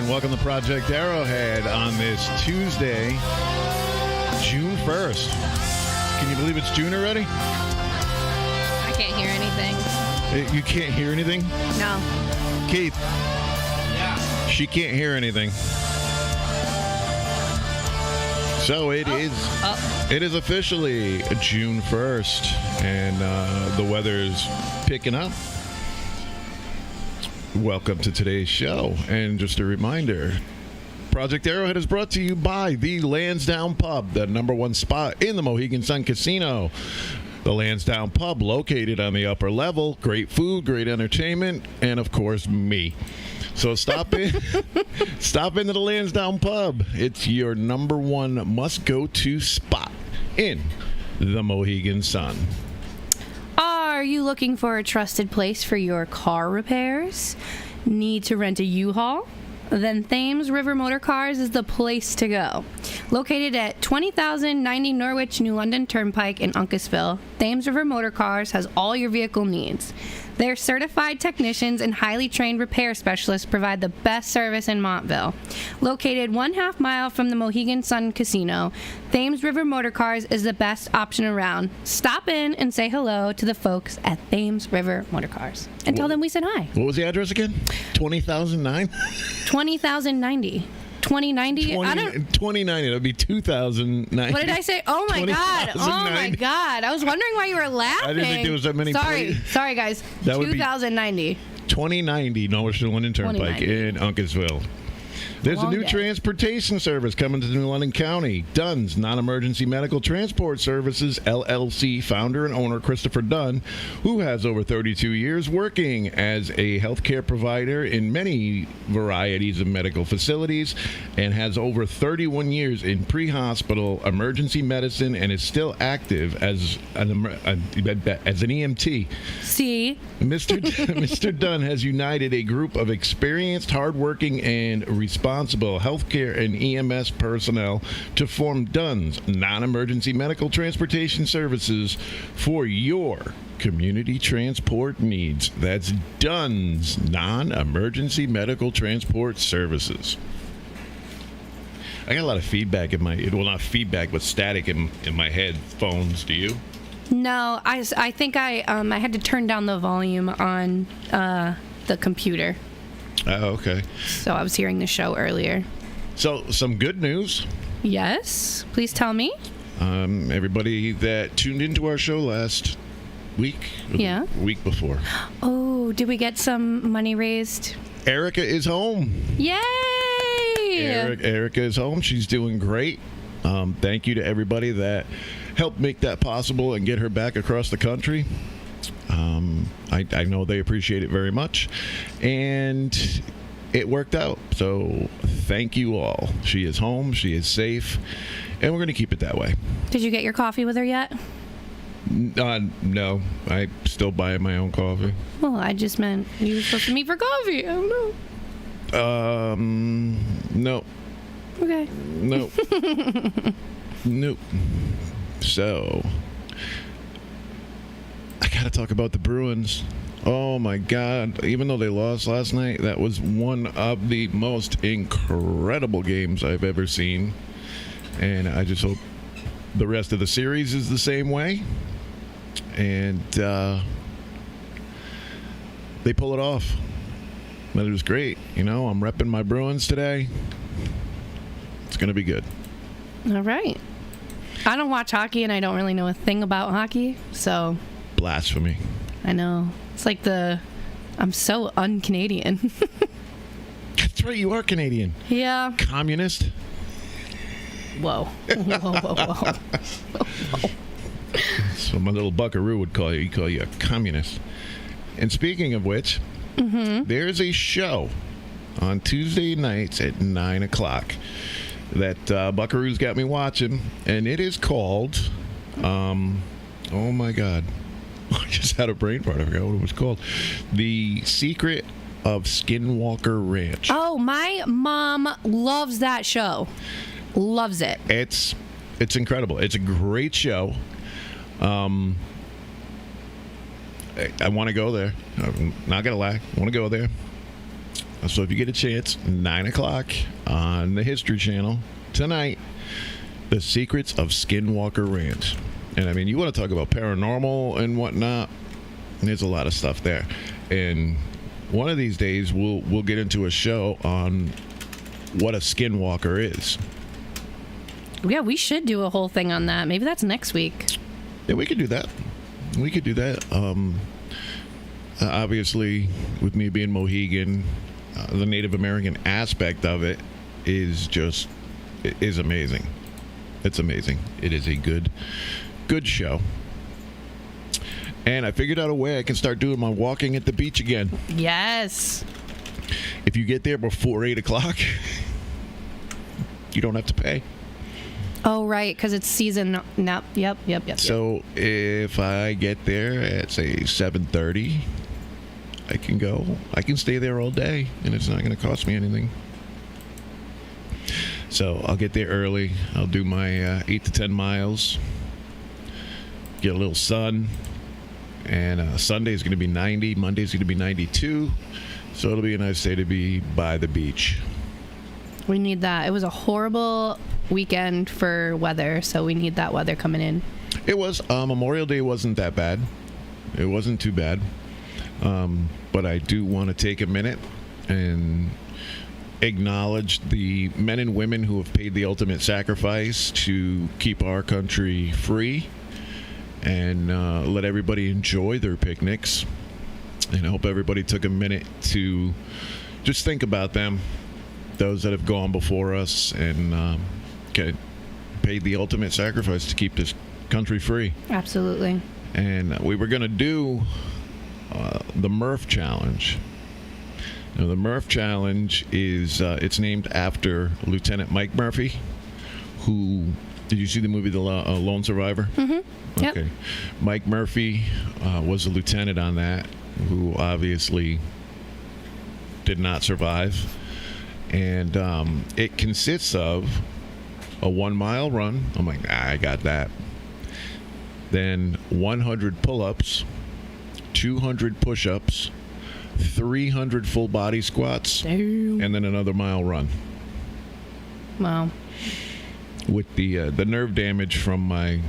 and welcome to Project Arrowhead on this Tuesday, June 1st. Can you believe it's June already? I can't hear anything. You can't hear anything? No. Keith? Yeah. She can't hear anything. So it is officially June 1st, and the weather's picking up. Welcome to today's show. And just a reminder, Project Arrowhead is brought to you by the Lansdowne Pub, the #1 spot in the Mohegan Sun Casino. The Lansdowne Pub, located on the upper level. Great food, great entertainment, and of course, me. So stop in. Stop into the Lansdowne Pub. It's your #1 must-go-to spot in the Mohegan Sun. Are you looking for a trusted place for your car repairs? Need to rent a U-Haul? Then Thames River Motor Cars is the place to go. Located at 20,090 Norwich New London Turnpike in Uncasville, Thames River Motor Cars has all your vehicle needs. Their certified technicians and highly trained repair specialists provide the best service in Montville. Located 1/2 mile from the Mohegan Sun Casino, Thames River Motor Cars is the best option around. Stop in and say hello to the folks at Thames River Motor Cars and tell them we said hi. What was the address again? 20,009? 20,090. 2090? 2090. That would be 2090. What did I say? Oh, my God. Oh, my God. I was wondering why you were laughing. I didn't think there was that many. Sorry, guys. That 2090. 2090 Norwich New London Turnpike in Uncasville. There's a new transportation service coming to New London County. Dunn's Non-Emergency Medical Transport Services, LLC, founder and owner Christopher Dunn, who has over 32 years working as a healthcare provider in many varieties of medical facilities and has over 31 years in pre-hospital emergency medicine and is still active as an EMT. See? Mr. Dunn has united a group of experienced, hardworking, and responsible healthcare and EMS personnel to form Dunn's Non-Emergency Medical Transportation Services for your community transport needs. That's Dunn's Non-Emergency Medical Transport Services. I got a lot of feedback in my, well, not feedback, but static in my headphones. Do you? No, I think I had to turn down the volume on the computer. Oh, okay. So I was hearing the show earlier. So, some good news. Yes, please tell me. Everybody that tuned into our show last week, week before. Oh, did we get some money raised? Erica is home. Yay! Erica is home. She's doing great. Thank you to everybody that helped make that possible and get her back across the country. I know they appreciate it very much, and it worked out. So thank you all. She is home. She is safe, and we're going to keep it that way. Did you get your coffee with her yet? No. I still buy my own coffee. Well, I just meant you were supposed to meet for coffee. I don't know. No. Okay. Nope. Nope. So, I got to talk about the Bruins. Oh, my God. Even though they lost last night, that was one of the most incredible games I've ever seen. And I just hope the rest of the series is the same way. And they pull it off. But it was great. You know, I'm repping my Bruins today. It's going to be good. All right. I don't watch hockey, and I don't really know a thing about hockey, so... Blasphemy. I know. It's like I'm so un-Canadian. That's right, you are Canadian. Yeah. Communist. Whoa. Whoa. So my little buckaroo would call you. He'd call you a communist. And speaking of which, there's a show on Tuesday nights at 9 o'clock that Buckaroo's got me watching, and it is called, oh my God, I just had a brain fart. I forgot what it was called. The Secret of Skinwalker Ranch. Oh, my mom loves that show. Loves it. It's incredible. It's a great show. I want to go there. I'm not gonna lie. I want to go there. So if you get a chance, 9 o'clock on the History Channel tonight, The Secrets of Skinwalker Ranch. And I mean, you want to talk about paranormal and whatnot, there's a lot of stuff there. And one of these days, we'll get into a show on what a skinwalker is. Yeah, we should do a whole thing on that. Maybe that's next week. Yeah, we could do that. Obviously, with me being Mohegan, the Native American aspect of it is amazing. It's amazing. It is a good show. And I figured out a way I can start doing my walking at the beach again. Yes. If you get there before 8 o'clock, you don't have to pay. Oh, right, because it's season. No, yep. So if I get there at, say, 7:30, I can go. I can stay there all day, and it's not going to cost me anything. So I'll get there early. I'll do my 8 to 10 miles, get a little sun, and Sunday is going to be 90. Monday is going to be 92. So it'll be a nice day to be by the beach. We need that. It was a horrible weekend for weather, so we need that weather coming in. It was. Memorial Day wasn't that bad. It wasn't too bad. But I do want to take a minute and acknowledge the men and women who have paid the ultimate sacrifice to keep our country free and let everybody enjoy their picnics. And I hope everybody took a minute to just think about them, those that have gone before us and paid the ultimate sacrifice to keep this country free. Absolutely. And we were going to do the Murph Challenge. Now, the Murph Challenge is it's named after Lieutenant Mike Murphy, who, did you see the movie The Lone Survivor? Mm-hmm. Yep. Okay. Mike Murphy was a lieutenant on that, who obviously did not survive. And it consists of a 1 mile run. I'm like, I got that. Then 100 pull-ups, 200 push-ups, 300 full body squats, Damn. And then another mile run. Wow. With the nerve damage from my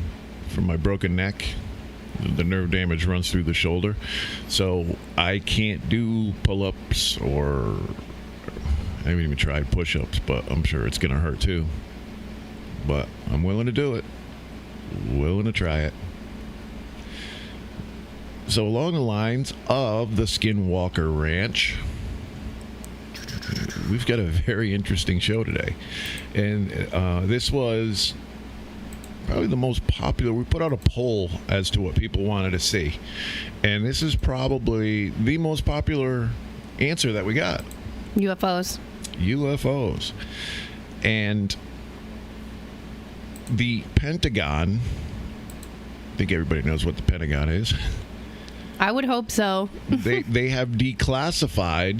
broken neck, the nerve damage runs through the shoulder, so I can't do pull-ups or I haven't even tried push-ups, but I'm sure it's gonna hurt too. But I'm willing to do it. Willing to try it. So along the lines of the Skinwalker Ranch, we've got a very interesting show today. And this was probably the most popular. We put out a poll as to what people wanted to see. And this is probably the most popular answer that we got. UFOs. And the Pentagon, I think everybody knows what the Pentagon is. I would hope so. they have declassified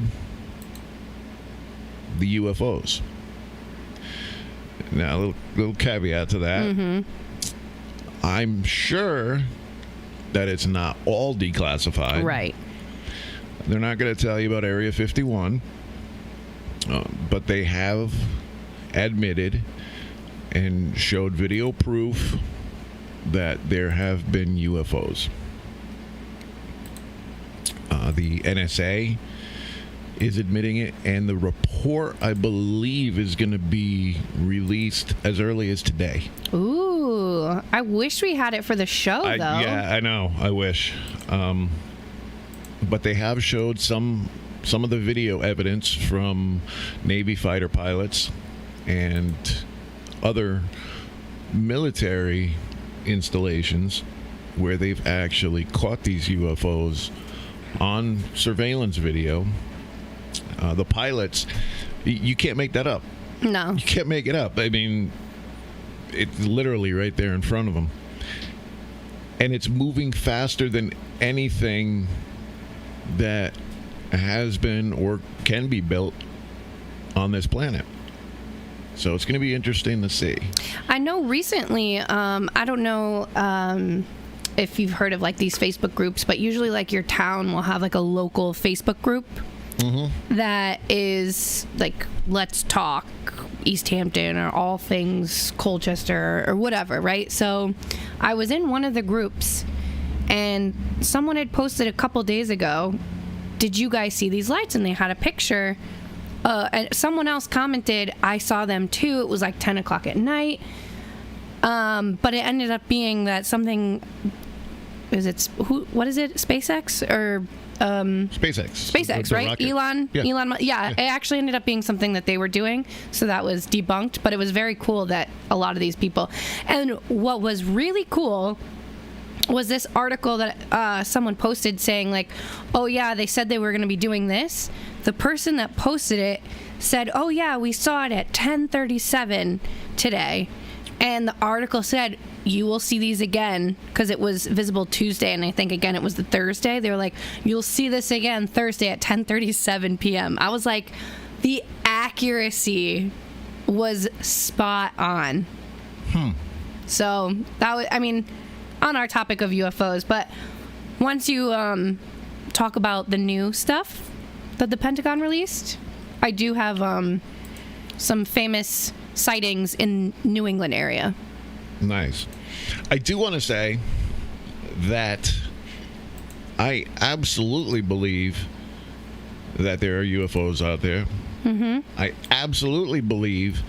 the UFOs. Now, a little caveat to that. Mm-hmm. I'm sure that it's not all declassified. Right. They're not going to tell you about Area 51, but they have admitted and showed video proof that there have been UFOs. The NSA is admitting it, and the report, I believe, is going to be released as early as today. Ooh, I wish we had it for the show, though. Yeah, I know. I wish. But they have showed some of the video evidence from Navy fighter pilots and other military installations where they've actually caught these UFOs on surveillance video. The pilots, you can't make that up. No. You can't make it up. I mean, it's literally right there in front of them. And it's moving faster than anything that has been or can be built on this planet. So it's going to be interesting to see. I know recently, I don't know if you've heard of like these Facebook groups, but usually like your town will have like a local Facebook group that is like Let's Talk East Hampton or All Things Colchester or whatever, right? So I was in one of the groups, and someone had posted a couple days ago, did you guys see these lights? And they had a picture. And someone else commented, I saw them too. It was like 10 o'clock at night. But it ended up being that something, what is it? SpaceX or SpaceX, right? Rocket. Elon. It actually ended up being something that they were doing, so that was debunked. But it was very cool that a lot of these people. And what was really cool was this article that someone posted saying like, oh yeah, they said they were going to be doing this. The person that posted it said, oh yeah, we saw it at 10:37 today. And the article said, you will see these again, because it was visible Tuesday, and I think again it was the Thursday. They were like, you'll see this again Thursday at 10:37 p.m. I was like, the accuracy was spot on. So that was, I mean, on our topic of UFOs, but once you talk about the new stuff that the Pentagon released, I do have some famous sightings in New England area. Nice. I do want to say that I absolutely believe that there are UFOs out there. I absolutely believe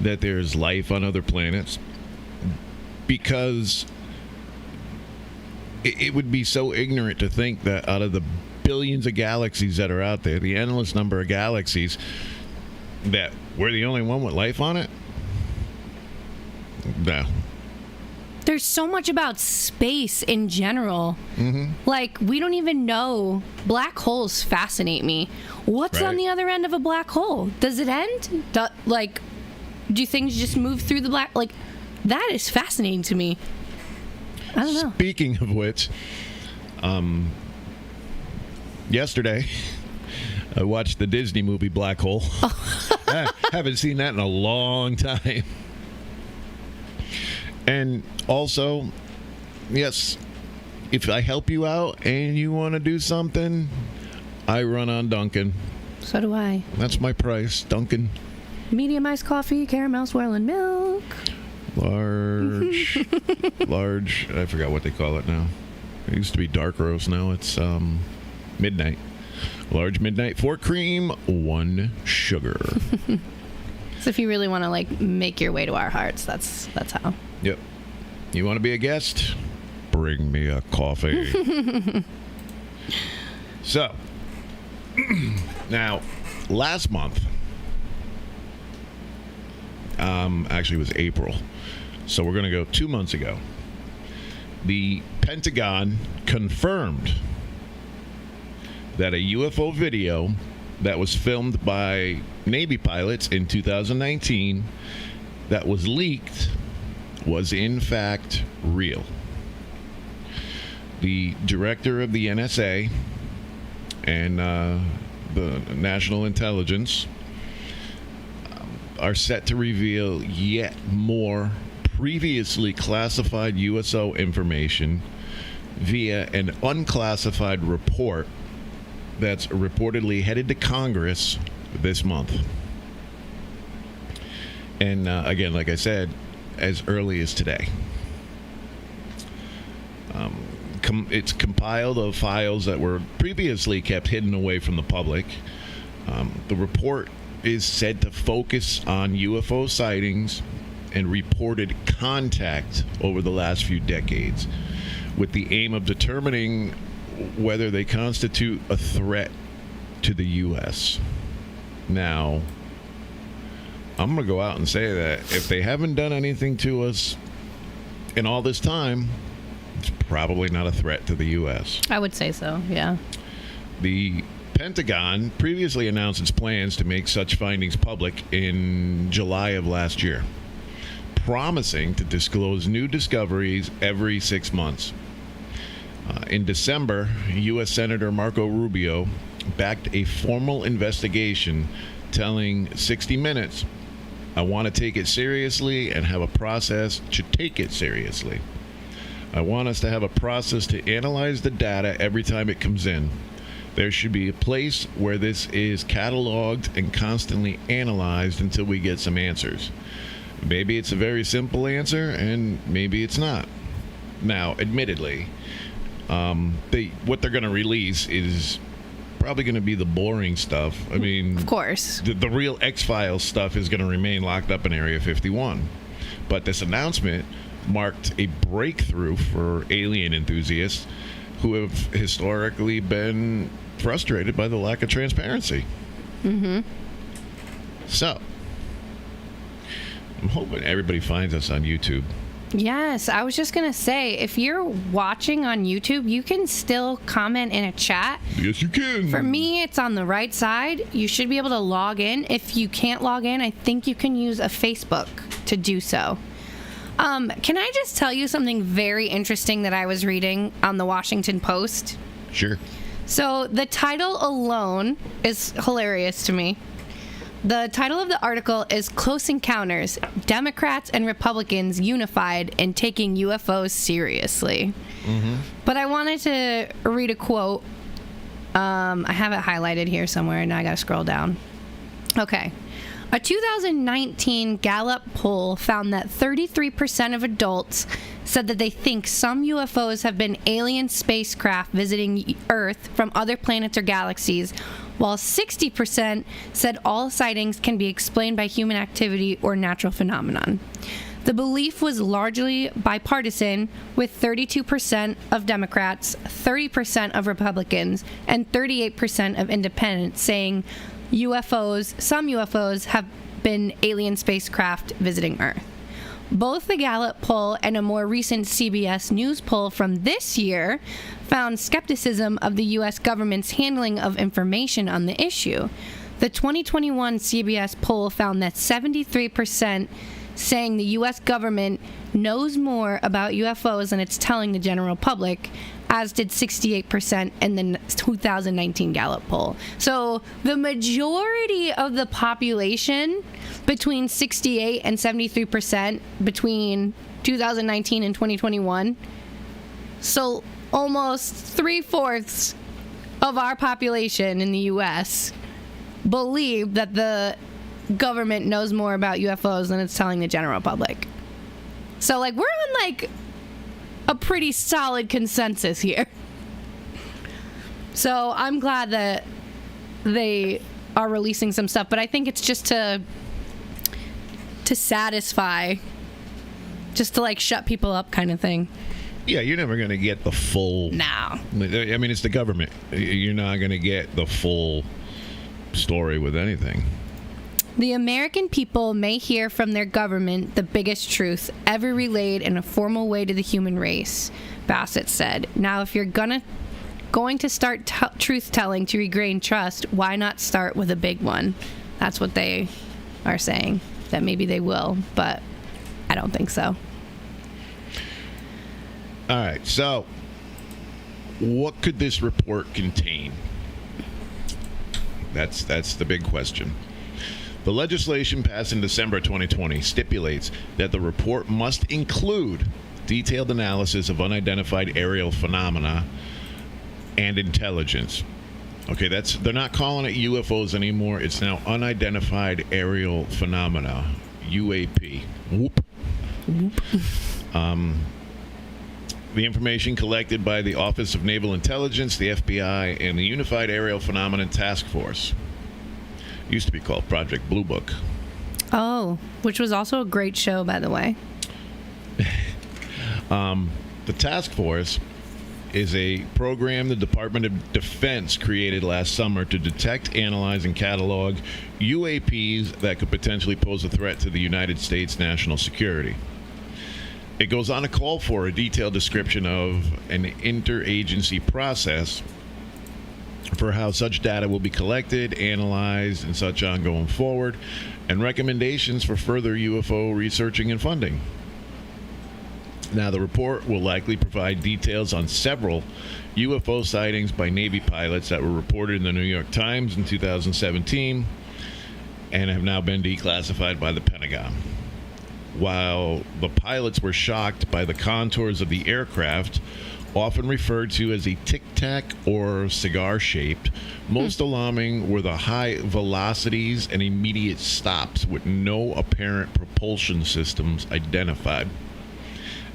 that there's life on other planets, because it would be so ignorant to think that out of the billions of galaxies that are out there, the endless number of galaxies, that we're the only one with life on it. No. There's so much about space in general. Like, we don't even know. Black holes fascinate me. What's on the other end of a black hole? Does it end? Do things just move through the black? Like, that is fascinating to me. I don't know. Speaking of which, yesterday I watched the Disney movie Black Hole. I haven't seen that in a long time. And also, yes, if I help you out and you want to do something, I run on Dunkin'. So do I. That's my price, Dunkin'. Medium iced coffee, caramel swirling milk. Large, I forgot what they call it now. It used to be dark roast. Now it's midnight. Large midnight, 4 cream, 1 sugar. So if you really want to like make your way to our hearts, that's how. Yep. You want to be a guest? Bring me a coffee. So, now, last month, actually it was April, so we're going to go 2 months ago, the Pentagon confirmed that a UFO video that was filmed by Navy pilots in 2019 that was leaked was in fact real. The director of the NSA and the National Intelligence are set to reveal yet more previously classified USO information via an unclassified report that's reportedly headed to Congress this month. And again, like I said, as early as today. It's compiled of files that were previously kept hidden away from the public. The report is said to focus on UFO sightings and reported contact over the last few decades, with the aim of determining whether they constitute a threat to the U.S. Now, I'm going to go out and say that if they haven't done anything to us in all this time, it's probably not a threat to the U.S. I would say so, yeah. The Pentagon previously announced its plans to make such findings public in July of last year, promising to disclose new discoveries every 6 months. In December, U.S. Senator Marco Rubio backed a formal investigation telling 60 Minutes, I want to take it seriously and have a process to take it seriously. I want us to have a process to analyze the data every time it comes in. There should be a place where this is cataloged and constantly analyzed until we get some answers. Maybe it's a very simple answer, and maybe it's not. Now, admittedly, what they're going to release is probably going to be the boring stuff. I mean, of course, the real X-Files stuff is going to remain locked up in Area 51. But this announcement marked a breakthrough for alien enthusiasts who have historically been frustrated by the lack of transparency. Mm-hmm. So, I'm hoping everybody finds us on YouTube. Yes, I was just going to say, if you're watching on YouTube, you can still comment in a chat. Yes, you can. For me, it's on the right side. You should be able to log in. If you can't log in, I think you can use a Facebook to do so. Can I just tell you something very interesting that I was reading on the Washington Post? Sure. So the title alone is hilarious to me. The title of the article is Close Encounters, Democrats and Republicans Unified in Taking UFOs Seriously. Mm-hmm. But I wanted to read a quote. I have it highlighted here somewhere, and now I got to scroll down. Okay. A 2019 Gallup poll found that 33% of adults said that they think some UFOs have been alien spacecraft visiting Earth from other planets or galaxies, while 60% said all sightings can be explained by human activity or natural phenomenon. The belief was largely bipartisan, with 32% of Democrats, 30% of Republicans, and 38% of independents saying some UFOs have been alien spacecraft visiting Earth. Both the Gallup poll and a more recent CBS News poll from this year found skepticism of the U.S. government's handling of information on the issue. The 2021 CBS poll found that 73% saying the U.S. government knows more about UFOs than it's telling the general public, as did 68% in the 2019 Gallup poll. So the majority of the population, between 68 and 73% between 2019 and 2021, so almost 3/4 of our population in the U.S. believe that the government knows more about UFOs than it's telling the general public. So, we're on, a pretty solid consensus here. So, I'm glad that they are releasing some stuff, but I think it's just to satisfy, just to, shut people up kind of thing. Yeah, you're never going to get the full... No. I mean, it's the government. You're not going to get the full story with anything. The American people may hear from their government the biggest truth ever relayed in a formal way to the human race, Bassett said. Now, if you're going to start truth-telling to regain trust, why not start with a big one? That's what they are saying, that maybe they will, but I don't think so. All right, so what could this report contain? That's the big question. The legislation passed in December 2020 stipulates that the report must include detailed analysis of unidentified aerial phenomena and intelligence. Okay, they're not calling it UFOs anymore. It's now unidentified aerial phenomena, UAP. Whoop. The information collected by the Office of Naval Intelligence, the FBI, and the Unified Aerial Phenomenon Task Force. Used to be called Project Blue Book. Oh, which was also a great show, by the way. The task force is a program the Department of Defense created last summer to detect, analyze, and catalog UAPs that could potentially pose a threat to the United States national security. It goes on to call for a detailed description of an interagency process for how such data will be collected, analyzed, and such on going forward, and recommendations for further UFO researching and funding. Now, the report will likely provide details on several UFO sightings by Navy pilots that were reported in the New York Times in 2017 and have now been declassified by the Pentagon. While the pilots were shocked by the contours of the aircraft, often referred to as a tic-tac or cigar-shaped. Most alarming were the high velocities and immediate stops with no apparent propulsion systems identified.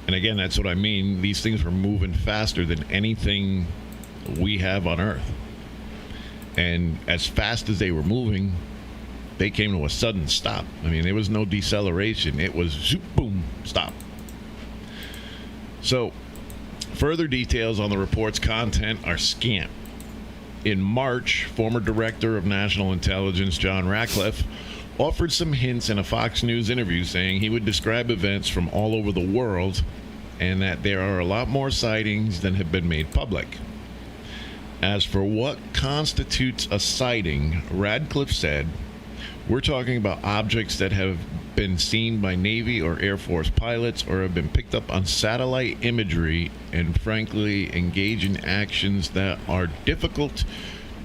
And again, that's what I mean. These things were moving faster than anything we have on Earth. And as fast as they were moving, they came to a sudden stop. I mean, there was no deceleration. It was zoop, boom, stop. So, further details on the report's content are scant. In March, former Director of National Intelligence John Ratcliffe offered some hints in a Fox News interview, saying he would describe events from all over the world and that there are a lot more sightings than have been made public. As for what constitutes a sighting, Radcliffe said, "We're talking about objects that have been seen by Navy or Air Force pilots or have been picked up on satellite imagery and frankly engage in actions that are difficult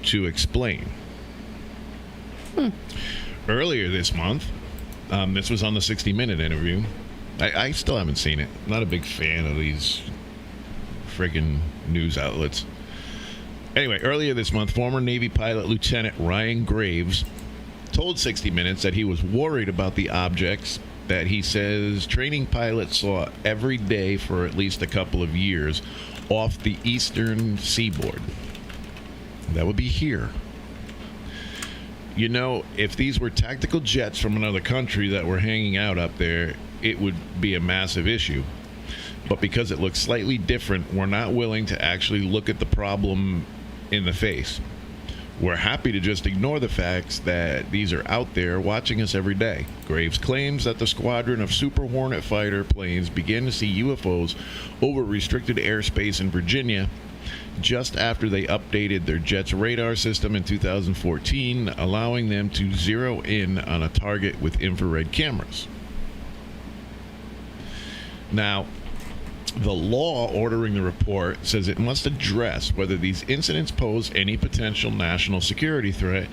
to explain." Earlier this month, this was on the 60-minute interview. I still haven't seen it. Not a big fan of these friggin' news outlets. Anyway, earlier this month, former Navy pilot Lieutenant Ryan Graves told 60 Minutes that he was worried about the objects that he says training pilots saw every day for at least a couple of years off the eastern seaboard. That would be here. You know, if these were tactical jets from another country that were hanging out up there, it would be a massive issue. But because it looks slightly different, we're not willing to actually look at the problem in the face. We're happy to just ignore the facts that these are out there watching us every day. Graves claims that the squadron of Super Hornet fighter planes began to see UFOs over restricted airspace in Virginia just after they updated their jet's radar system in 2014, allowing them to zero in on a target with infrared cameras. Now, the law ordering the report says it must address whether these incidents pose any potential national security threat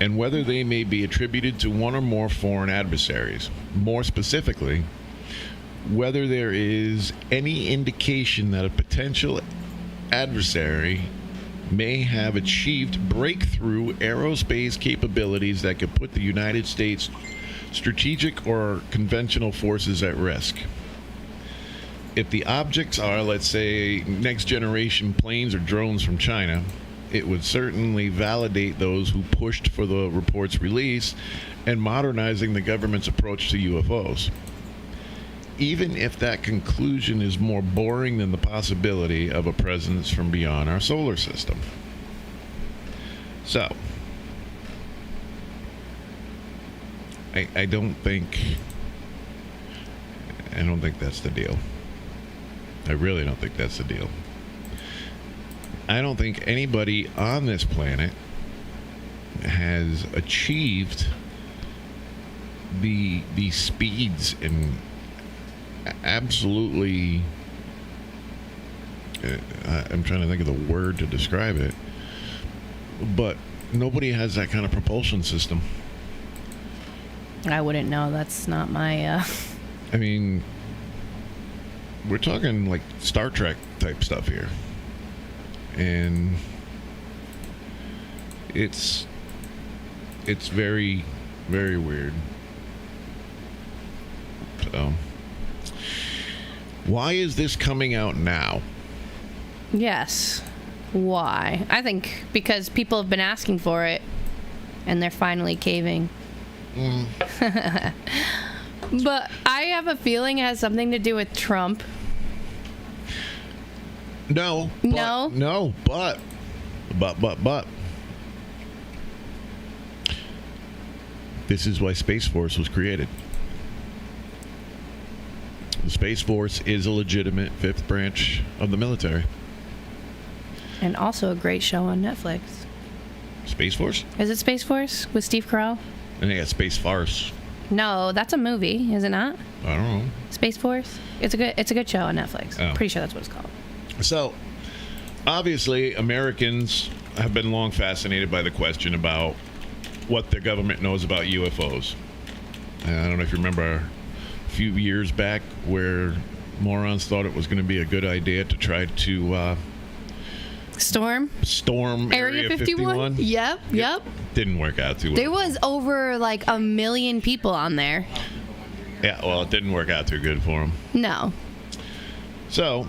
and whether they may be attributed to one or more foreign adversaries. More specifically, whether there is any indication that a potential adversary may have achieved breakthrough aerospace capabilities that could put the United States strategic or conventional forces at risk. If the objects are, let's say, next generation planes or drones from China, it would certainly validate those who pushed for the report's release and modernizing the government's approach to UFOs. Even if that conclusion is more boring than the possibility of a presence from beyond our solar system. So, I don't think that's the deal. I really don't think that's the deal. I don't think anybody on this planet has achieved the speeds and absolutely I'm trying to think of the word to describe it, but nobody has that kind of propulsion system. I wouldn't know. That's not my I mean, we're talking like Star Trek type stuff here. And it's very, very weird. So, why is this coming out now? Yes. Why? I think because people have been asking for it and they're finally caving. But I have a feeling it has something to do with Trump. No. But. This is why Space Force was created. The Space Force is a legitimate fifth branch of the military. And also a great show on Netflix. Space Force? Is it Space Force with Steve Carell? And they got Space Farce. No, that's a movie, is it not? I don't know. Space Force? It's a good show on Netflix. Oh. Pretty sure that's what it's called. So, obviously, Americans have been long fascinated by the question about what their government knows about UFOs. I don't know if you remember a few years back where morons thought it was going to be a good idea to try to storm Area 51. Yep. Didn't work out too well. There was over like 1 million people on there. Yeah, well, it didn't work out too good for them. No. So,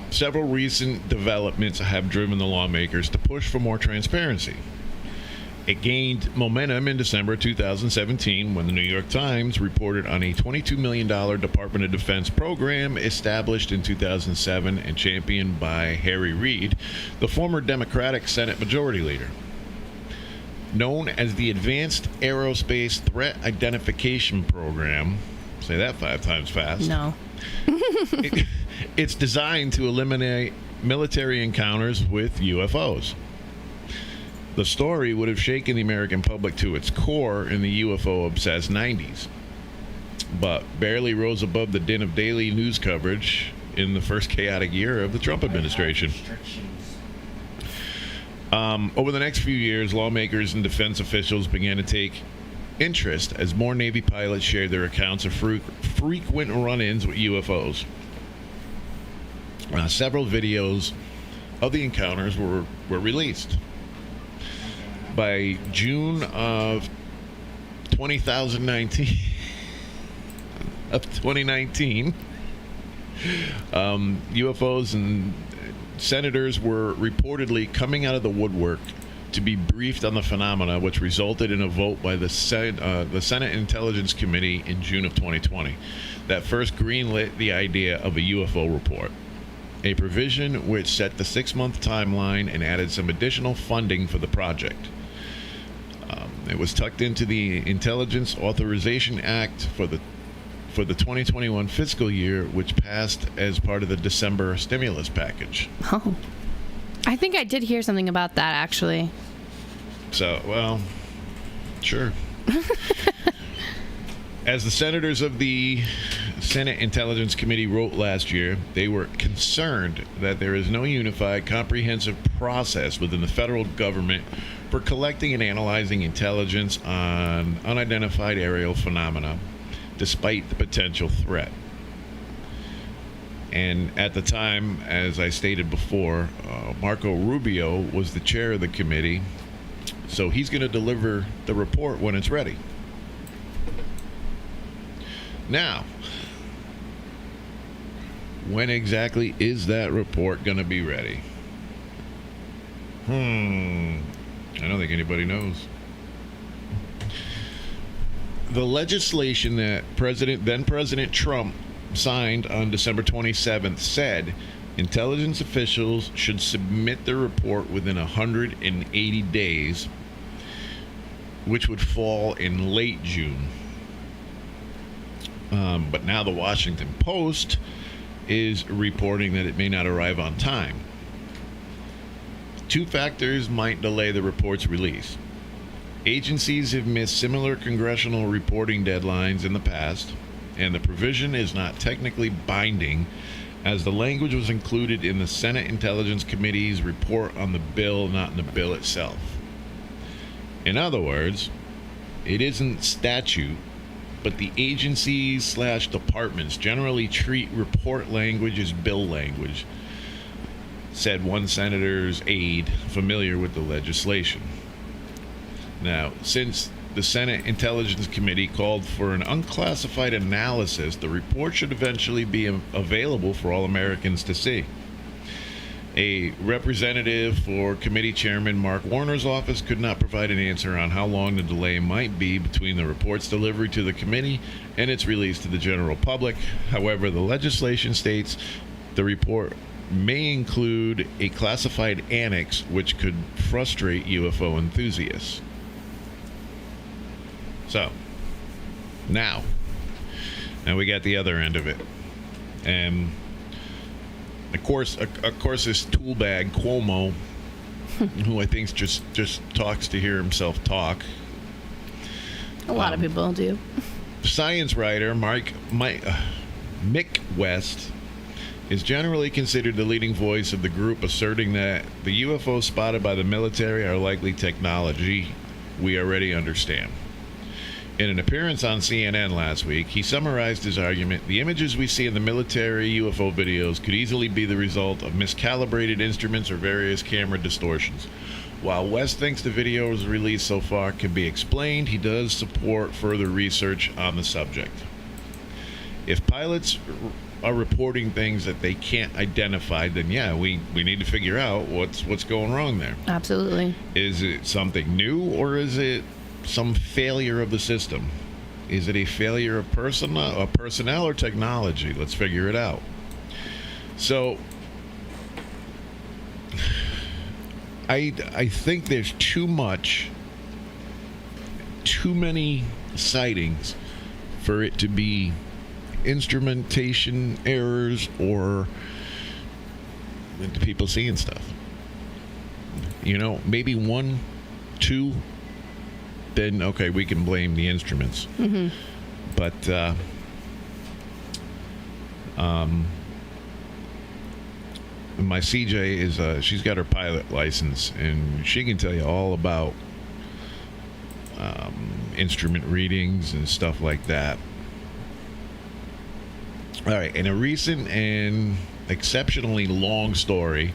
several recent developments have driven the lawmakers to push for more transparency. It gained momentum in December 2017 when the New York Times reported on a $22 million Department of Defense program established in 2007 and championed by Harry Reid, the former Democratic Senate Majority Leader. Known as the Advanced Aerospace Threat Identification Program, say that 5 times fast. No. It's designed to eliminate military encounters with UFOs. The story would have shaken the American public to its core in the UFO-obsessed 90s, but barely rose above the din of daily news coverage in the first chaotic year of the Trump administration. Over the next few years, lawmakers and defense officials began to take interest as more Navy pilots shared their accounts of frequent run-ins with UFOs. Several videos of the encounters were released. By June of 2019, UFOs and senators were reportedly coming out of the woodwork to be briefed on the phenomena, which resulted in a vote by the Senate Intelligence Committee in June of 2020 that first greenlit the idea of a UFO report, a provision which set the 6-month timeline and added some additional funding for the project. It was tucked into the Intelligence Authorization Act for the 2021 fiscal year, which passed as part of the December stimulus package. Oh. I think I did hear something about that, actually. So, well, sure. As the senators of the Senate Intelligence Committee wrote last year, they were concerned that there is no unified, comprehensive process within the federal government for collecting and analyzing intelligence on unidentified aerial phenomena, despite the potential threat. And at the time, as I stated before, Marco Rubio was the chair of the committee, so he's going to deliver the report when it's ready. Now, when exactly is that report going to be ready? I don't think anybody knows. The legislation that then President Trump signed on December 27th said intelligence officials should submit their report within 180 days, which would fall in late June. But now the Washington Post is reporting that it may not arrive on time. 2 factors might delay the report's release. Agencies have missed similar congressional reporting deadlines in the past, and the provision is not technically binding, as the language was included in the Senate Intelligence Committee's report on the bill, not in the bill itself. In other words, it isn't statute, but the agencies/departments generally treat report language as bill language, said one senator's aide familiar with the legislation. Now, since the Senate Intelligence Committee called for an unclassified analysis, the report should eventually be available for all Americans to see. A representative for committee chairman Mark Warner's office could not provide an answer on how long the delay might be between the report's delivery to the committee and its release to the general public. However, the legislation states the report may include a classified annex which could frustrate UFO enthusiasts. So, now we got the other end of it. And of course, this tool bag Cuomo, who I think just talks to hear himself talk. A lot of people do. Science writer Mick West is generally considered the leading voice of the group, asserting that the UFOs spotted by the military are likely technology we already understand. In an appearance on CNN last week, he summarized his argument. The images we see in the military UFO videos could easily be the result of miscalibrated instruments or various camera distortions. While West thinks the videos released so far can be explained, he does support further research on the subject. If pilots are reporting things that they can't identify, then yeah, we need to figure out what's going wrong there. Absolutely. Is it something new, or is it some failure of the system? Is it a failure of personnel or technology? Let's figure it out. So I think there's too many sightings for it to be instrumentation errors or people seeing stuff. Maybe 1, 2, then okay, we can blame the instruments. Mm-hmm. But my CJ is she's got her pilot license, and she can tell you all about instrument readings and stuff like that. All right, in a recent and exceptionally long story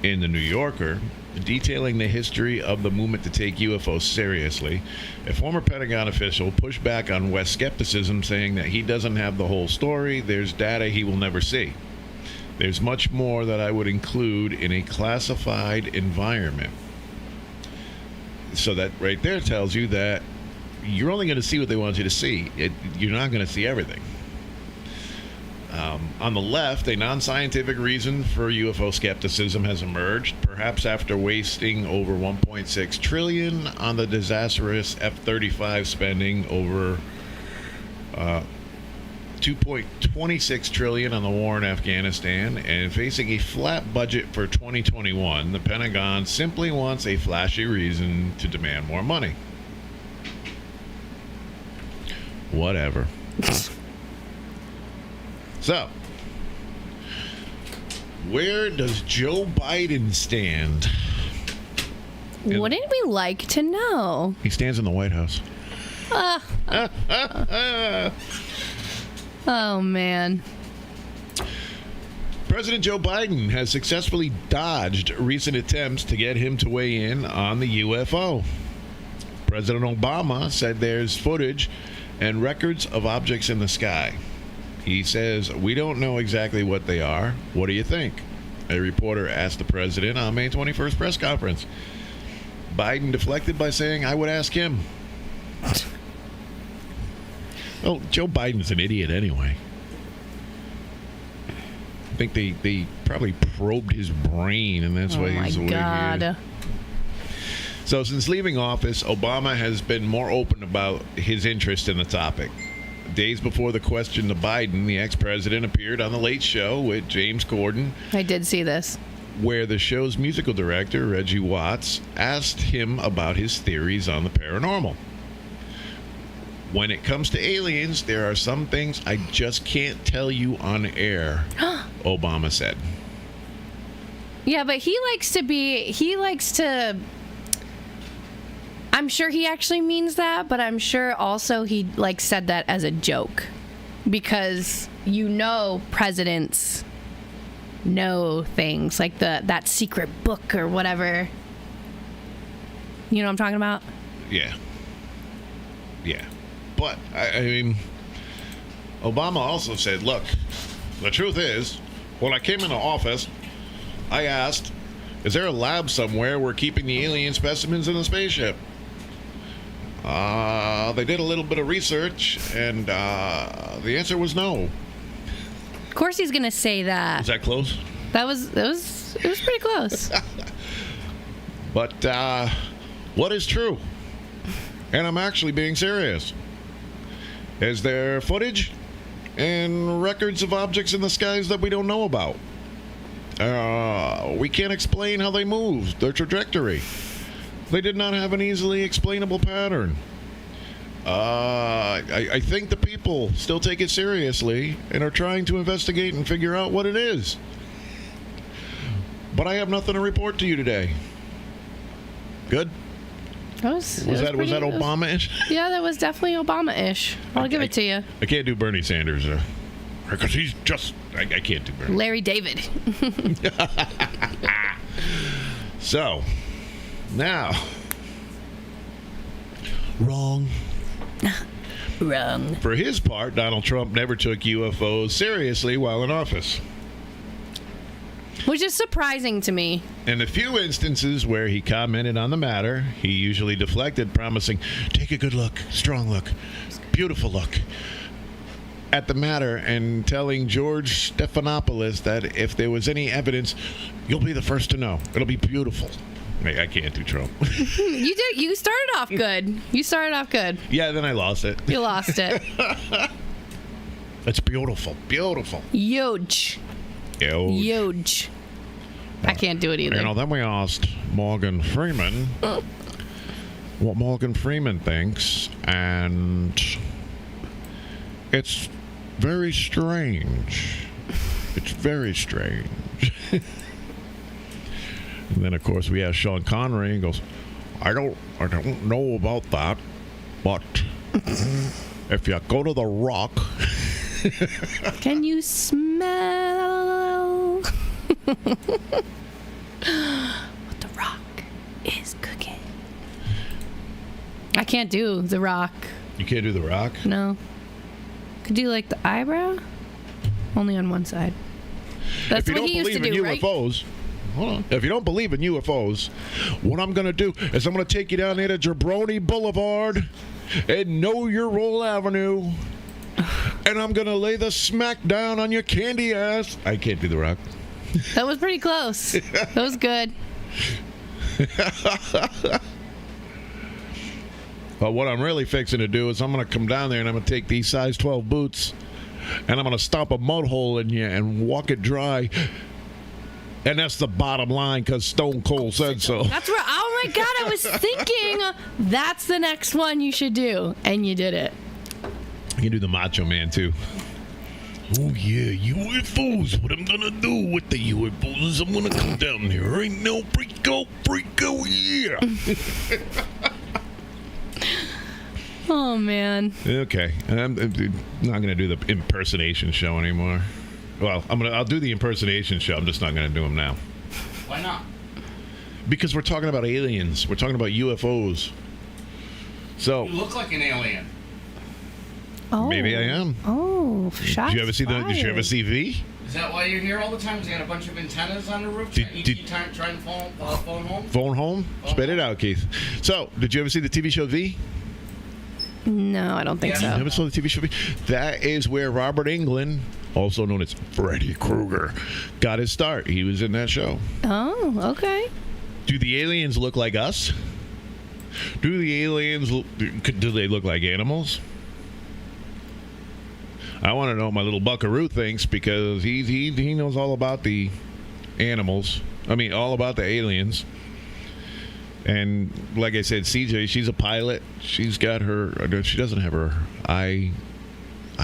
in the New Yorker detailing the history of the movement to take UFOs seriously, a former Pentagon official pushed back on West's skepticism, saying that he doesn't have the whole story. There's data he will never see. There's much more that I would include in a classified environment. So that right there tells you that you're only going to see what they want you to see. You're not going to see everything. On the left, a non-scientific reason for UFO skepticism has emerged, perhaps after wasting over $1.6 trillion on the disastrous F-35 spending, over $2.26 trillion on the war in Afghanistan, and facing a flat budget for 2021, the Pentagon simply wants a flashy reason to demand more money. Whatever. So, where does Joe Biden stand? Wouldn't we like to know? He stands in the White House. Oh, man. President Joe Biden has successfully dodged recent attempts to get him to weigh in on the UFO. President Obama said there's footage and records of objects in the sky. He says, "We don't know exactly what they are. What do you think?" A reporter asked the president on May 21st press conference. Biden deflected by saying, "I would ask him." Well, Joe Biden's an idiot anyway. I think they probably probed his brain, and that's why he's the way he is. Oh, my God. So since leaving office, Obama has been more open about his interest in the topic. Days before the question to Biden, the ex-president appeared on The Late Show with James Corden. I did see this. Where the show's musical director, Reggie Watts, asked him about his theories on the paranormal. When it comes to aliens, there are some things I just can't tell you on air, Obama said. Yeah, but he likes to, I'm sure he actually means that, but I'm sure also he said that as a joke, because presidents know things like that secret book or whatever. You know what I'm talking about? Yeah. But I mean, Obama also said, "Look, the truth is, when I came into office, I asked, is there a lab somewhere we're keeping the alien specimens in the spaceship? They did a little bit of research, and the answer was no." Of course he's going to say that. Is that close? It was pretty close. But what is true? And I'm actually being serious. Is there footage and records of objects in the skies that we don't know about? We can't explain how they moved, their trajectory. They did not have an easily explainable pattern. I think the people still take it seriously and are trying to investigate and figure out what it is. But I have nothing to report to you today. Good? Was that Obama-ish? Yeah, that was definitely Obama-ish. I'll give it to you. I can't do Bernie Sanders because he's just. I can't do Bernie. Larry David. So now, wrong. Wrong. For his part, Donald Trump never took UFOs seriously while in office. Which is surprising to me. In the few instances where he commented on the matter, he usually deflected, promising, take a good look, strong look, beautiful look at the matter, and telling George Stephanopoulos that if there was any evidence, you'll be the first to know. It'll be beautiful. I can't do Trump. You did. You started off good. Yeah, then I lost it. You lost it. It's beautiful. Beautiful. Huge. Huge. I can't do it either. Then we asked Morgan Freeman what Morgan Freeman thinks, and it's very strange. It's very strange. And then, of course, we asked Sean Connery, and goes, I don't know about that, but if you go to The Rock... Can you smell what The Rock is cooking? I can't do The Rock. You can't do The Rock? No. Could do, like, the eyebrow? Only on one side. That's what he used to do, right? UFOs... Hold on. If you don't believe in UFOs, what I'm going to do is I'm going to take you down there to Jabroni Boulevard and Know Your Roll Avenue, and I'm going to lay the smack down on your candy ass. I can't do The Rock. That was pretty close. That was good. But what I'm really fixing to do is I'm going to come down there and I'm going to take these size 12 boots and I'm going to stomp a mud hole in you and walk it dry. And that's the bottom line because Stone Cold said so. That's where, oh my God, I was thinking that's the next one you should do. And you did it. You can do the Macho Man, too. Oh, yeah, UFOs. What I'm going to do with the UFOs is I'm going to come down there right now. Freako, yeah. Oh, man. Okay. I'm not going to do the impersonation show anymore. Well, I'll do the impersonation show. I'm just not going to do them now. Why not? Because we're talking about aliens. We're talking about UFOs. So You look like an alien. Oh. Maybe I am. Oh, shots Did you ever see V? Is that why you're here all the time? Because you got a bunch of antennas on the roof? You keep trying to phone home? Phone home? Spit it out, Keith. So, did you ever see the TV show V? No, I don't think so. You never saw the TV show V? That is where Robert Englund, also known as Freddy Krueger, got his start. He was in that show. Oh, okay. Do the aliens look like us? Do the aliens, do they look like animals? I want to know what my little buckaroo thinks because he knows all about the animals. I mean, all about the aliens. And like I said, CJ, she's a pilot. She's got her. She doesn't have her IRF.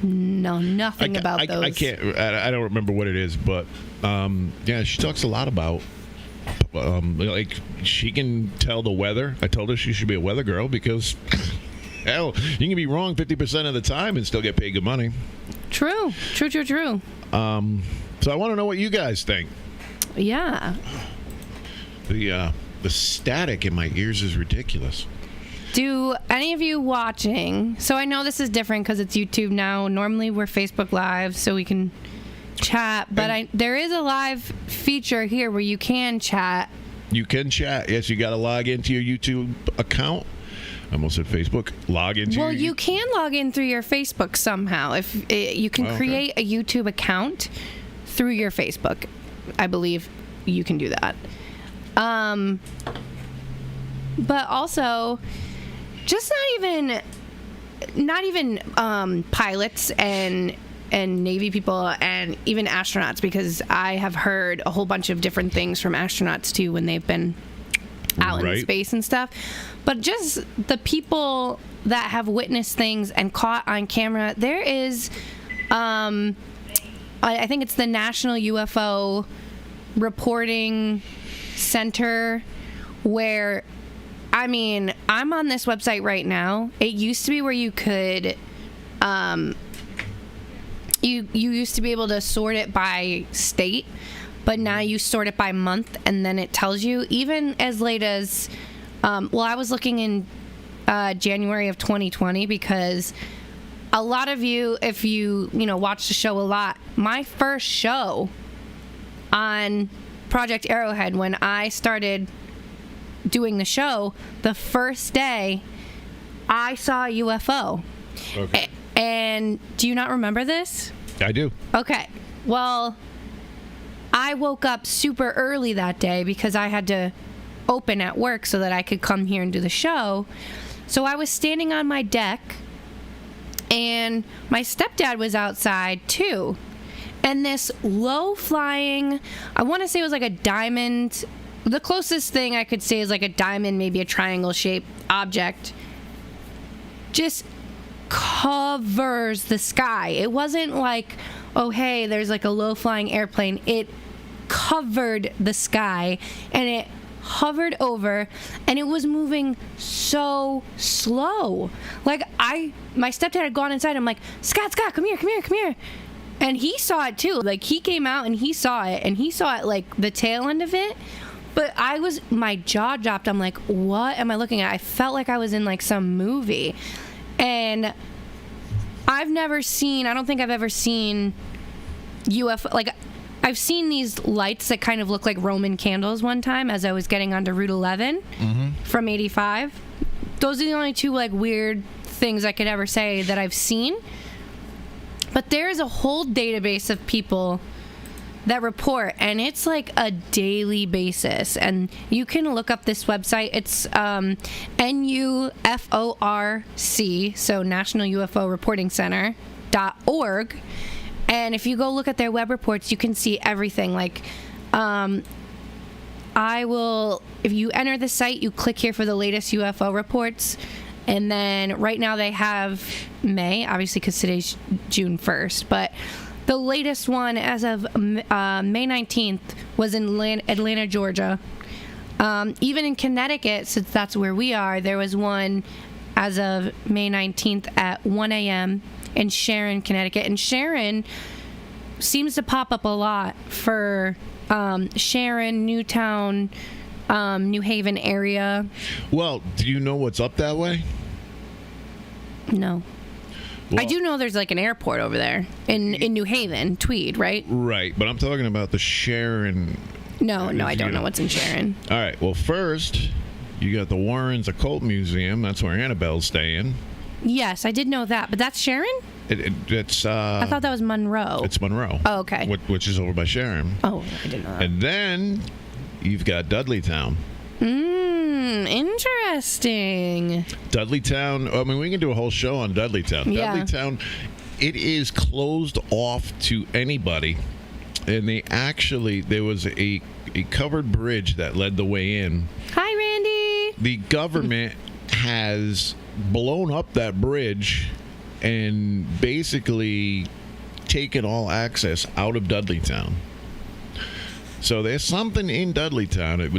No, nothing about those. I can't. I don't remember what it is, but yeah, she talks a lot about. Like she can tell the weather. I told her she should be a weather girl because. Hell, you can be wrong 50% of the time and still get paid good money. True. So I want to know what you guys think. Yeah. The static in my ears is ridiculous. Do any of you watching? So I know this is different because it's YouTube now. Normally we're Facebook Live, so we can chat. But there is a live feature here where you can chat. You can chat. Yes, you got to log into your YouTube account. I almost said Facebook. Log into. Well, you can log in through your Facebook somehow. If you can create a YouTube account through your Facebook, I believe you can do that. But also, just not even pilots and Navy people and even astronauts, because I have heard a whole bunch of different things from astronauts too when they've been out in space and stuff. But just the people that have witnessed things and caught on camera, there is, I think it's the National UFO Reporting Center, where, I mean, I'm on this website right now. It used to be where you could, you used to be able to sort it by state, but now you sort it by month, and then it tells you, even as late as, well, I was looking in January of 2020, because a lot of you, if you watch the show a lot, my first show on Project Arrowhead, when I started doing the show, the first day I saw a UFO. Okay. And do you not remember this? I do. Okay. Well, I woke up super early that day because I had to open at work so that I could come here and do the show. So I was standing on my deck, and my stepdad was outside too. And this low-flying, I want to say it was like a diamond. The closest thing I could say is like a diamond, maybe a triangle-shaped object, just covers the sky. It wasn't like, oh, hey, there's like a low-flying airplane. It covered the sky, and it hovered over, and it was moving so slow. Like, my stepdad had gone inside. I'm like, Scott, come here. And he saw it too. Like, he came out and he saw it, like the tail end of it. But my jaw dropped. I'm like, what am I looking at? I felt like I was in like some movie. And I don't think I've ever seen UFO. Like, I've seen these lights that kind of look like Roman candles one time as I was getting onto Route 11 from 85. Those are the only two like weird things I could ever say that I've seen. But there is a whole database of people that report, and it's like a daily basis. And you can look up this website. It's NUFORC, so National UFO Reporting Center.org. And if you go look at their web reports, you can see everything. Like, if you enter the site, you click here for the latest UFO reports. And then right now they have May, obviously because today's June 1st. But the latest one as of May 19th was in Atlanta, Georgia. Even in Connecticut, since that's where we are, there was one as of May 19th at 1 a.m. in Sharon, Connecticut. And Sharon seems to pop up a lot for Sharon, Newtown, New Haven area. Well, do you know what's up that way? No. Well, I do know there's like an airport over there in New Haven, Tweed, right? Right, but I'm talking about the Sharon. No, I don't know what's in Sharon. All right, well, first, you got the Warrens Occult Museum. That's where Annabelle's staying. Yes, I did know that, but that's Sharon? It's. I thought that was Monroe. It's Monroe. Oh, okay. Which is over by Sharon. Oh, I didn't know that. And then you've got Dudleytown. Interesting. Dudleytown. I mean, we can do a whole show on Dudleytown. Yeah. Dudleytown, it is closed off to anybody. And there was a covered bridge that led the way in. Hi, Randy. The government has blown up that bridge and basically taken all access out of Dudleytown. So there's something in Dudleytown.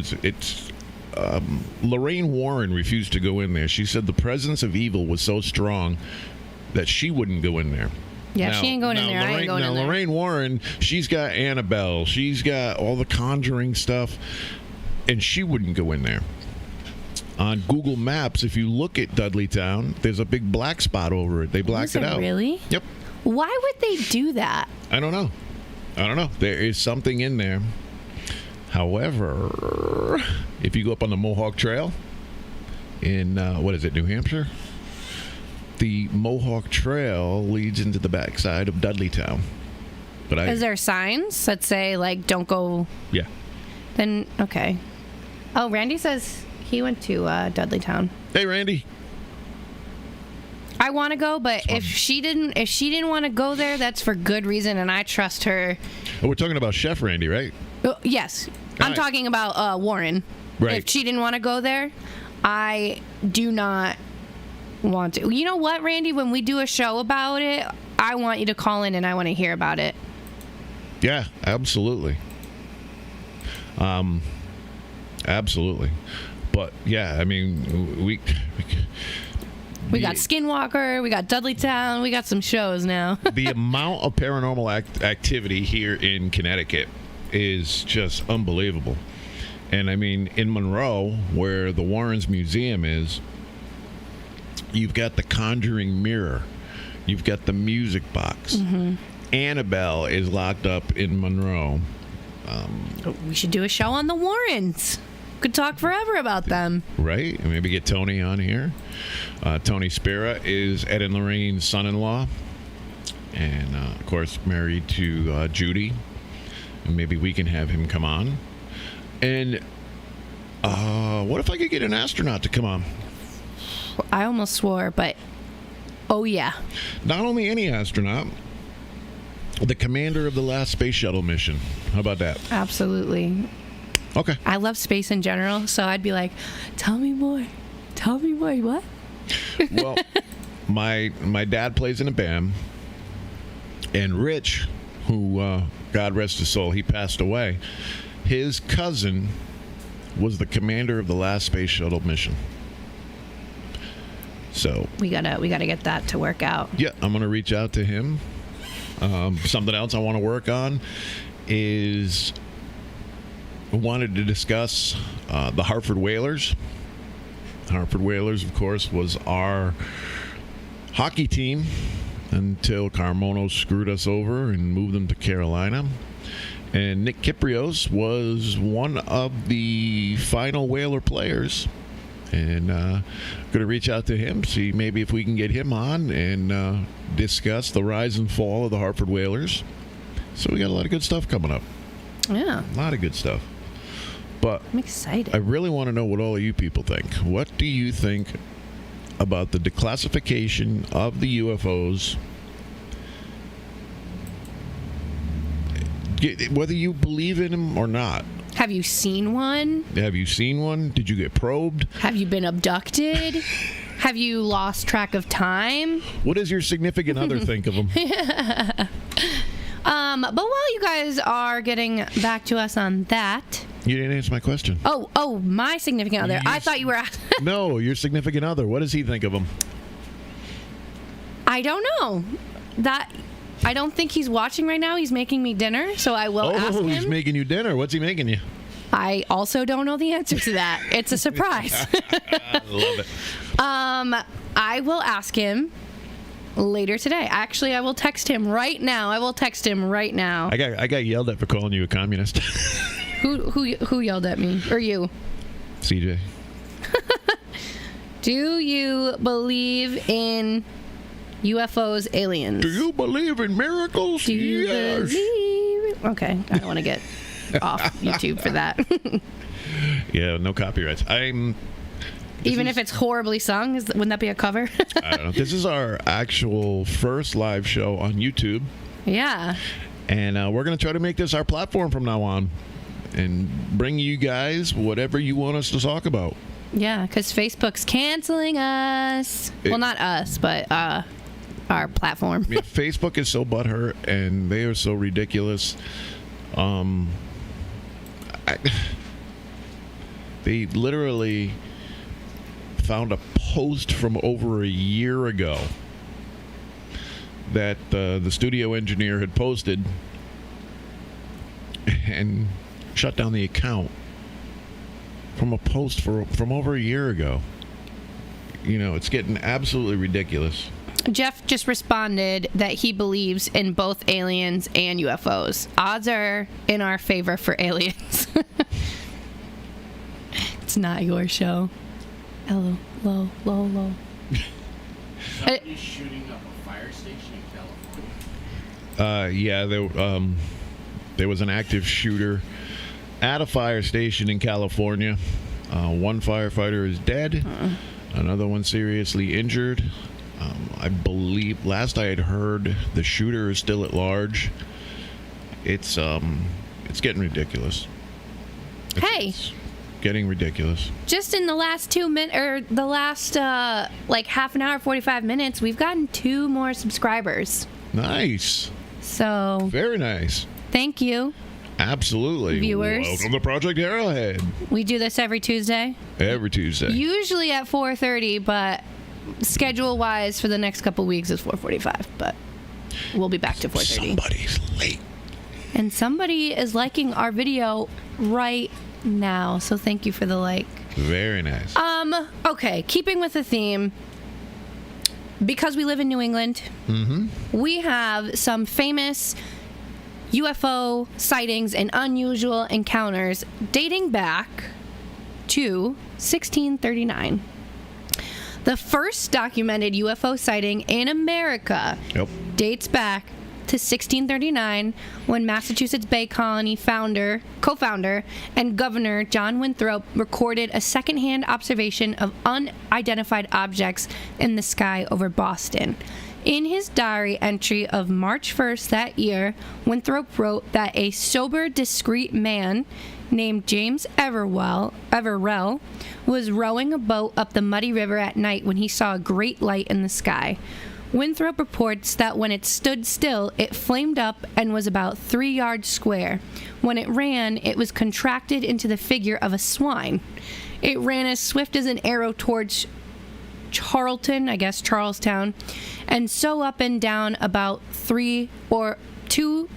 Lorraine Warren refused to go in there. She said the presence of evil was so strong that she wouldn't go in there. Yeah, she ain't going in there. I ain't going in there. Lorraine Warren, she's got Annabelle. She's got all the Conjuring stuff, and she wouldn't go in there. On Google Maps, if you look at Dudleytown, there's a big black spot over it. They blacked it out. Really? Yep. Why would they do that? I don't know. There is something in there. However, if you go up on the Mohawk Trail in, New Hampshire? The Mohawk Trail leads into the backside of Dudleytown. Is there signs that say, like, don't go? Yeah. Then, okay. Oh, Randy says he went to Dudleytown. Hey, Randy. I want to go, but if she didn't want to go there, that's for good reason, and I trust her. Oh, we're talking about Chef Randy, right? Yes. I'm talking about Warren. Right. If she didn't want to go there, I do not want to. You know what, Randy? When we do a show about it, I want you to call in and I want to hear about it. Yeah, absolutely. Absolutely. But yeah, I mean, we got Skinwalker, we got Dudleytown, we got some shows now. the amount of paranormal activity here in Connecticut is just unbelievable. And I mean, in Monroe, where the Warrens Museum is, you've got the Conjuring Mirror, you've got the Music Box. Mm-hmm. Annabelle is locked up in Monroe. We should do a show on the Warrens. Could talk forever about them. Right? And maybe get Tony on here. Tony Spera is Ed and Lorraine's son-in-law. And, of course, married to Judy. And maybe we can have him come on. And what if I could get an astronaut to come on? I almost swore, but oh, yeah. Not only any astronaut, the commander of the last space shuttle mission. How about that? Absolutely. Okay. I love space in general, so I'd be like, tell me more. Tell me more. What? Well, my dad plays in a band, and Rich, who, God rest his soul, he passed away. His cousin was the commander of the last space shuttle mission. So we gotta get that to work out. Yeah, I'm gonna reach out to him. Something else I want to work on is I wanted to discuss the Hartford Whalers. Hartford Whalers, of course, was our hockey team until Carmono screwed us over and moved them to Carolina. And Nick Kiprios was one of the final Whaler players. And going to reach out to him, see maybe if we can get him on and discuss the rise and fall of the Hartford Whalers. So we got a lot of good stuff coming up. Yeah. A lot of good stuff. But I'm excited. I really want to know what all of you people think. What do you think about the declassification of the UFOs? Whether you believe in them or not. Have you seen one? Have you seen one? Did you get probed? Have you been abducted? Have you lost track of time? What does your significant other think of them? But while you guys are getting back to us on that... You didn't answer my question. Oh, my significant other. I thought you were... No, your significant other. What does he think of them? I don't know. I don't think he's watching right now. He's making me dinner, so I will ask him. Oh, he's making you dinner. What's he making you? I also don't know the answer to that. It's a surprise. I love it. I will ask him later today. Actually, I will text him right now. I got yelled at for calling you a communist. Who yelled at me? Or you? CJ. Do you believe in UFOs, aliens? Do you believe in miracles? Do you believe? Okay, I don't want to get off YouTube for that. Yeah, no copyrights. Even if it's horribly sung, wouldn't that be a cover? I don't know. This is our actual first live show on YouTube. Yeah. And we're going to try to make this our platform from now on and bring you guys whatever you want us to talk about. Yeah, because Facebook's canceling us. Well, not us, but our platform. Yeah, Facebook is so butthurt, and they are so ridiculous. They literally found a post from over a year ago that the studio engineer had posted and shut down the account from a post from over a year ago. You know, it's getting absolutely ridiculous. Jeff just responded that he believes in both aliens and UFOs. Odds are in our favor for aliens. It's not your show. Hello, low. Somebody's shooting up a fire station in California. Yeah, there was an active shooter at a fire station in California. One firefighter is dead. Another one seriously injured. I believe, last I had heard, the shooter is still at large. It's getting ridiculous. It's getting ridiculous. Just in the last 2 minutes, or the last like half an hour, 45 minutes, we've gotten 2 more subscribers. Nice. So very nice. Thank you. Absolutely. Viewers. Welcome to Project Arrowhead. We do this every Tuesday. Every Tuesday. Usually at 4:30, but schedule-wise for the next couple weeks is 4:45. But we'll be back to 4:30. Somebody's late. And somebody is liking our video right now, so thank you for the like. Very nice. Okay, keeping with the theme, because we live in New England, we have some famous UFO sightings and unusual encounters dating back to 1639. The first documented UFO sighting in America dates back to 1639, when Massachusetts Bay Colony co-founder and Governor John Winthrop recorded a secondhand observation of unidentified objects in the sky over Boston. In his diary entry of March 1st that year, Winthrop wrote that a sober, discreet man named James Everell was rowing a boat up the muddy river at night when he saw a great light in the sky. Winthrop reports that when it stood still, it flamed up and was about 3 yards square. When it ran, it was contracted into the figure of a swine. It ran as swift as an arrow towards Charlestown, and so up and down about 2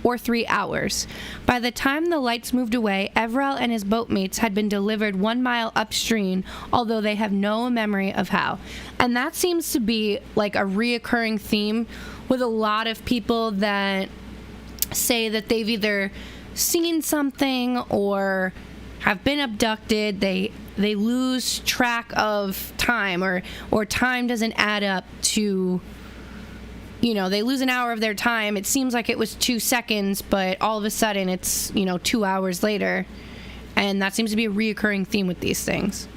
or 3 hours. By the time the lights moved away, Everell and his boatmates had been delivered 1 mile upstream, although they have no memory of how. And that seems to be like a reoccurring theme with a lot of people that say that they've either seen something or have been abducted. They lose track of time, or time doesn't add up to, they lose an hour of their time. It seems like it was 2 seconds, but all of a sudden it's, 2 hours later. And that seems to be a reoccurring theme with these things.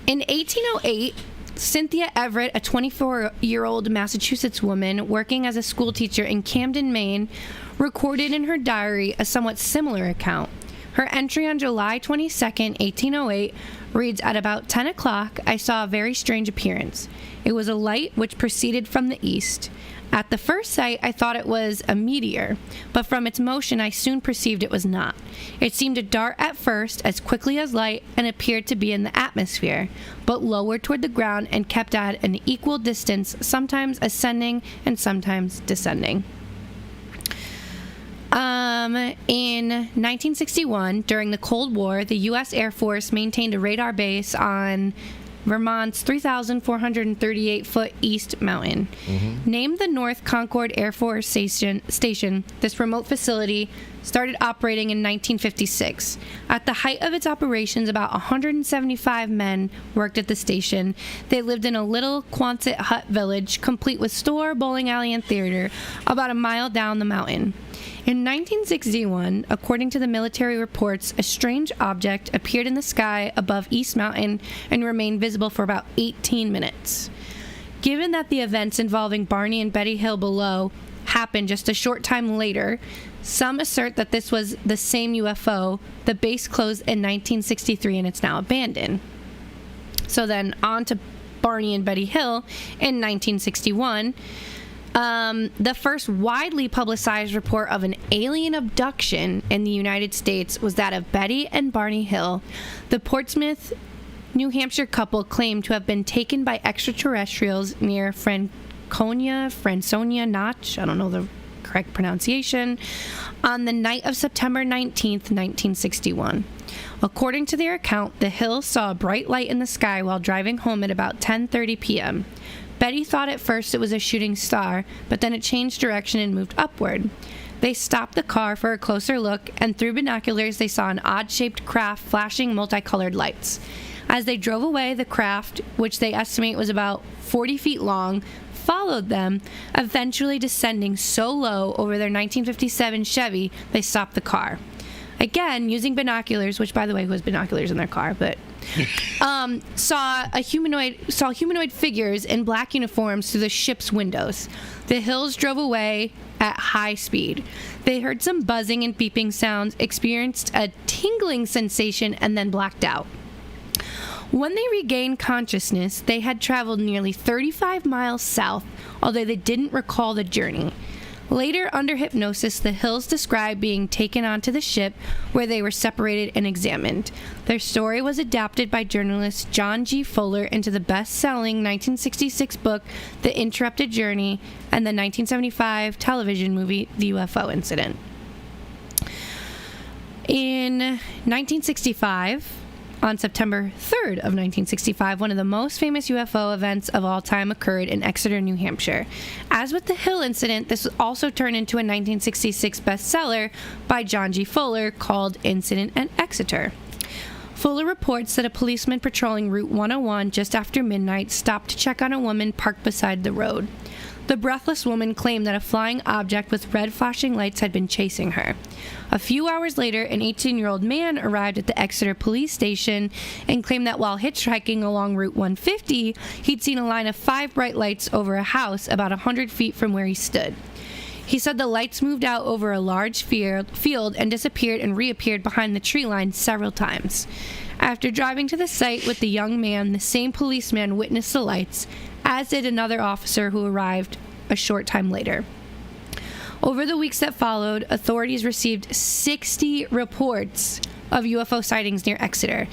In 1808, Cynthia Everett, a 24-year-old Massachusetts woman working as a schoolteacher in Camden, Maine, recorded in her diary a somewhat similar account. Her entry on July 22nd, 1808, reads, "At about 10 o'clock, I saw a very strange appearance. It was a light which proceeded from the east. At the first sight, I thought it was a meteor, but from its motion, I soon perceived it was not. It seemed to dart at first as quickly as light and appeared to be in the atmosphere, but lower toward the ground and kept at an equal distance, sometimes ascending and sometimes descending." In 1961, during the Cold War, the U.S. Air Force maintained a radar base on Vermont's 3,438-foot East Mountain. Named the North Concord Air Force Station, this remote facility started operating in 1956. At the height of its operations, about 175 men worked at the station. They lived in a little Quonset hut village, complete with store, bowling alley, and theater, about a mile down the mountain. In 1961, according to the military reports, a strange object appeared in the sky above East Mountain and remained visible for about 18 minutes. Given that the events involving Barney and Betty Hill below happened just a short time later, some assert that this was the same UFO. The base closed in 1963 and it's now abandoned. So then on to Barney and Betty Hill in 1961. The first widely publicized report of an alien abduction in the United States was that of Betty and Barney Hill. The Portsmouth, New Hampshire couple claimed to have been taken by extraterrestrials near Franconia Notch, I don't know the correct pronunciation, on the night of September 19th, 1961. According to their account, the Hills saw a bright light in the sky while driving home at about 10:30 p.m. Betty thought at first it was a shooting star, but then it changed direction and moved upward. They stopped the car for a closer look, and through binoculars they saw an odd-shaped craft flashing multicolored lights. As they drove away, the craft, which they estimate was about 40 feet long, followed them, eventually descending so low over their 1957 Chevy they stopped the car. Again, using binoculars, which, by the way, who has binoculars in their car, but saw humanoid figures in black uniforms through the ship's windows. The Hills drove away at high speed. They heard some buzzing and beeping sounds, experienced a tingling sensation, and then blacked out. When they regained consciousness, they had traveled nearly 35 miles south, although they didn't recall the journey. Later, under hypnosis, the Hills described being taken onto the ship where they were separated and examined. Their story was adapted by journalist John G. Fuller into the best-selling 1966 book, The Interrupted Journey, and the 1975 television movie, The UFO Incident. In 1965, on September 3rd of 1965, one of the most famous UFO events of all time occurred in Exeter, New Hampshire. As with the Hill incident, this was also turned into a 1966 bestseller by John G. Fuller called Incident at Exeter. Fuller reports that a policeman patrolling Route 101 just after midnight stopped to check on a woman parked beside the road. The breathless woman claimed that a flying object with red flashing lights had been chasing her. A few hours later, an 18-year-old man arrived at the Exeter police station and claimed that while hitchhiking along Route 150, he'd seen a line of 5 bright lights over a house about 100 feet from where he stood. He said the lights moved out over a large field and disappeared and reappeared behind the tree line several times. After driving to the site with the young man, the same policeman witnessed the lights, as did another officer who arrived a short time later. Over the weeks that followed, authorities received 60 reports of UFO sightings near Exeter.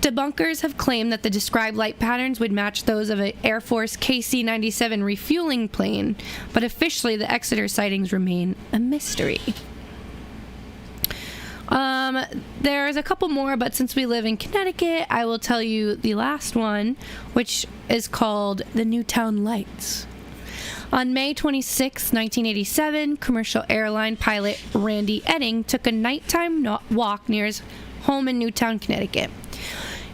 Debunkers have claimed that the described light patterns would match those of an Air Force KC-97 refueling plane, but officially the Exeter sightings remain a mystery. There's a couple more, but since we live in Connecticut, I will tell you the last one, which is called the Newtown Lights. On May 26, 1987, commercial airline pilot Randy Edding took a nighttime walk near his home in Newtown, Connecticut.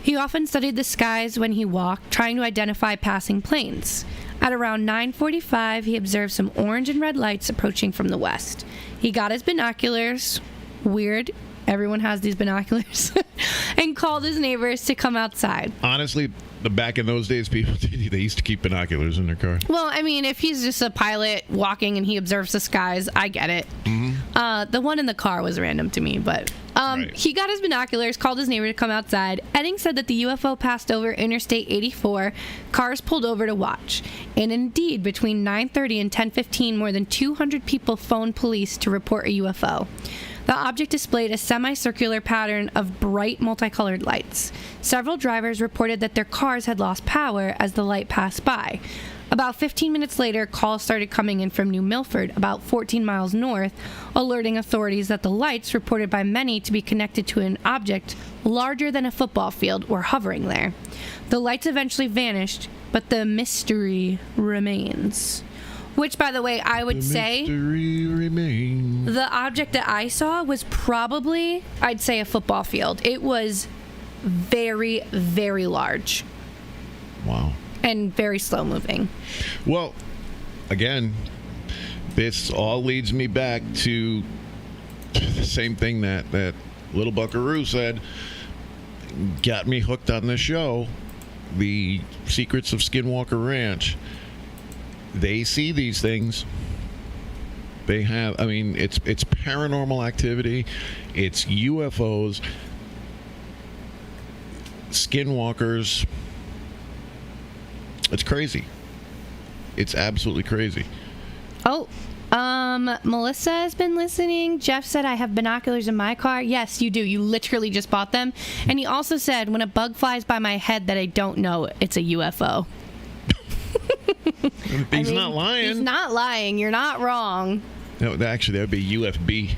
He often studied the skies when he walked, trying to identify passing planes. At around 9:45, he observed some orange and red lights approaching from the west. He got his binoculars. Weird. Everyone has these binoculars. And called his neighbors to come outside. Honestly, back in those days, people, they used to keep binoculars in their car. Well, I mean, if he's just a pilot walking and he observes the skies, I get it. Mm-hmm. The one in the car was random to me, but right. He got his binoculars, called his neighbor to come outside. Edding said that the UFO passed over Interstate 84. Cars pulled over to watch. And indeed, between 9:30 and 10:15, more than 200 people phoned police to report a UFO. The object displayed a semicircular pattern of bright multicolored lights. Several drivers reported that their cars had lost power as the light passed by. About 15 minutes later, calls started coming in from New Milford, about 14 miles north, alerting authorities that the lights, reported by many to be connected to an object larger than a football field, were hovering there. The lights eventually vanished, but the mystery remains. Which, by the way, I would say the object that I saw was probably, I'd say, a football field. It was very, very large. Wow. And very slow moving. Well, again, this all leads me back to the same thing that little buckaroo said got me hooked on this show, The Secrets of Skinwalker Ranch. They see these things. They have, I mean, it's paranormal activity. It's UFOs, skinwalkers. It's crazy. It's absolutely crazy. Oh, Melissa has been listening. Jeff said, I have binoculars in my car. Yes, you do. You literally just bought them. And he also said, when a bug flies by my head that I don't know, it's a UFO. He's not lying. He's not lying. You're not wrong. No, actually, that would be UFB,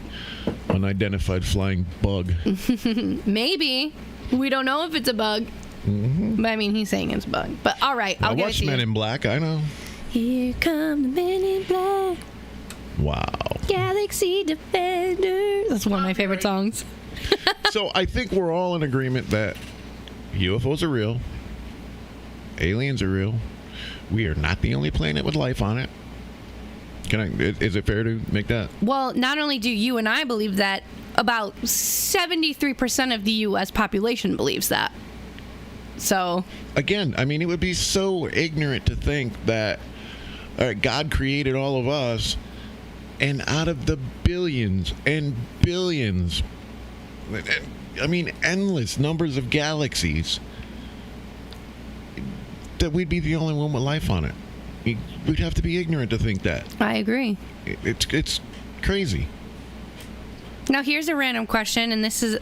unidentified flying bug. Maybe. We don't know if it's a bug. Mm-hmm. But I mean, he's saying it's a bug. But all right, I'll get it to you. I watched Men in Black. I know. Here come the Men in Black. Wow. Galaxy Defenders. That's one of my favorite songs. So I think we're all in agreement that UFOs are real. Aliens are real. We are not the only planet with life on it. Is it fair to make that? Well, not only do you and I believe that, about 73% of the U.S. population believes that. So, again, I mean, it would be so ignorant to think that God created all of us, and out of the billions and billions, I mean, endless numbers of galaxies, that we'd be the only one with life on it. We'd have to be ignorant to think that. I agree. It's crazy. Now here's a random question, and this is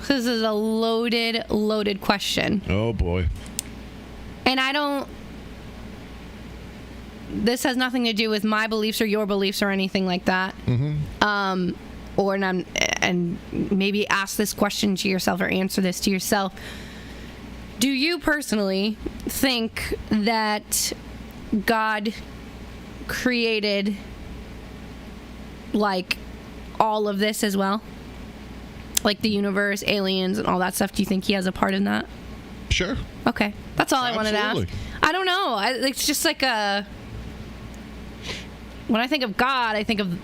this is a loaded question. Oh boy. And this has nothing to do with my beliefs or your beliefs or anything like that. Mm-hmm. And maybe ask this question to yourself or answer this to yourself. Do you personally think that God created like all of this as well? Like the universe, aliens, and all that stuff? Do you think he has a part in that? Sure. Okay. That's all I wanted to ask. Absolutely. I don't know. It's just like when I think of God, I think of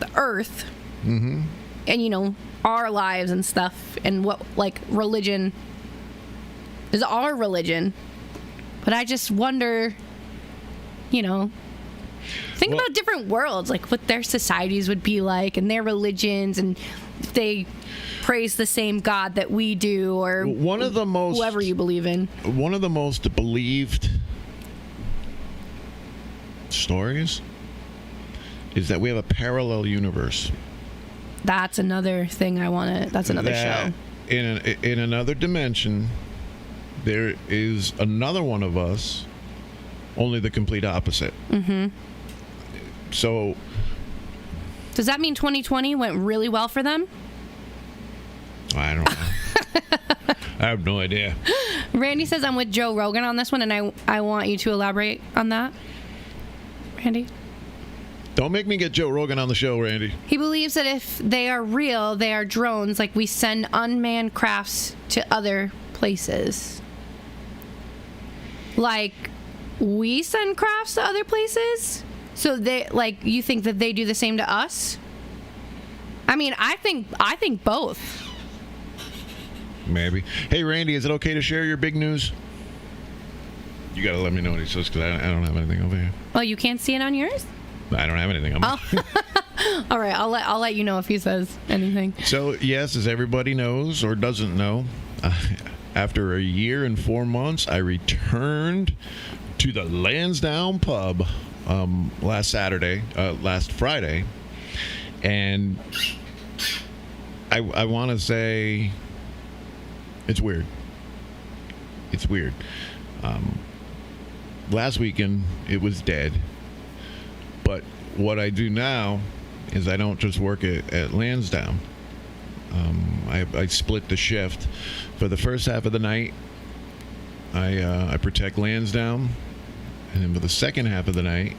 the earth. Mm-hmm. And, our lives and stuff. And what, like, religion is our religion. But I just wonder, think about different worlds, like what their societies would be like and their religions, and if they praise the same God that we do, or whoever you believe in. One of the most believed stories is that we have a parallel universe. That's another thing that's another show. In another dimension, there is another one of us, only the complete opposite. Mm-hmm. So, does that mean 2020 went really well for them? I don't know. I have no idea. Randy says I'm with Joe Rogan on this one, and I want you to elaborate on that. Randy? Don't make me get Joe Rogan on the show, Randy. He believes that if they are real, they are drones, like we send unmanned crafts to other places. Like, we send crafts to other places? So you think that they do the same to us? I mean, I think both. Maybe. Hey, Randy, is it okay to share your big news? You got to let me know what he says, because I don't have anything over here. Oh, you can't see it on yours? I don't have anything on mine. All right, I'll let you know if he says anything. So, yes, as everybody knows or doesn't know, after a year and 4 months, I returned to the Lansdowne pub last Friday, and I want to say it's weird. It's weird. Last weekend, it was dead. But what I do now is I don't just work at Lansdowne. I split the shift. For the first half of the night, I protect Lansdowne. And then for the second half of the night,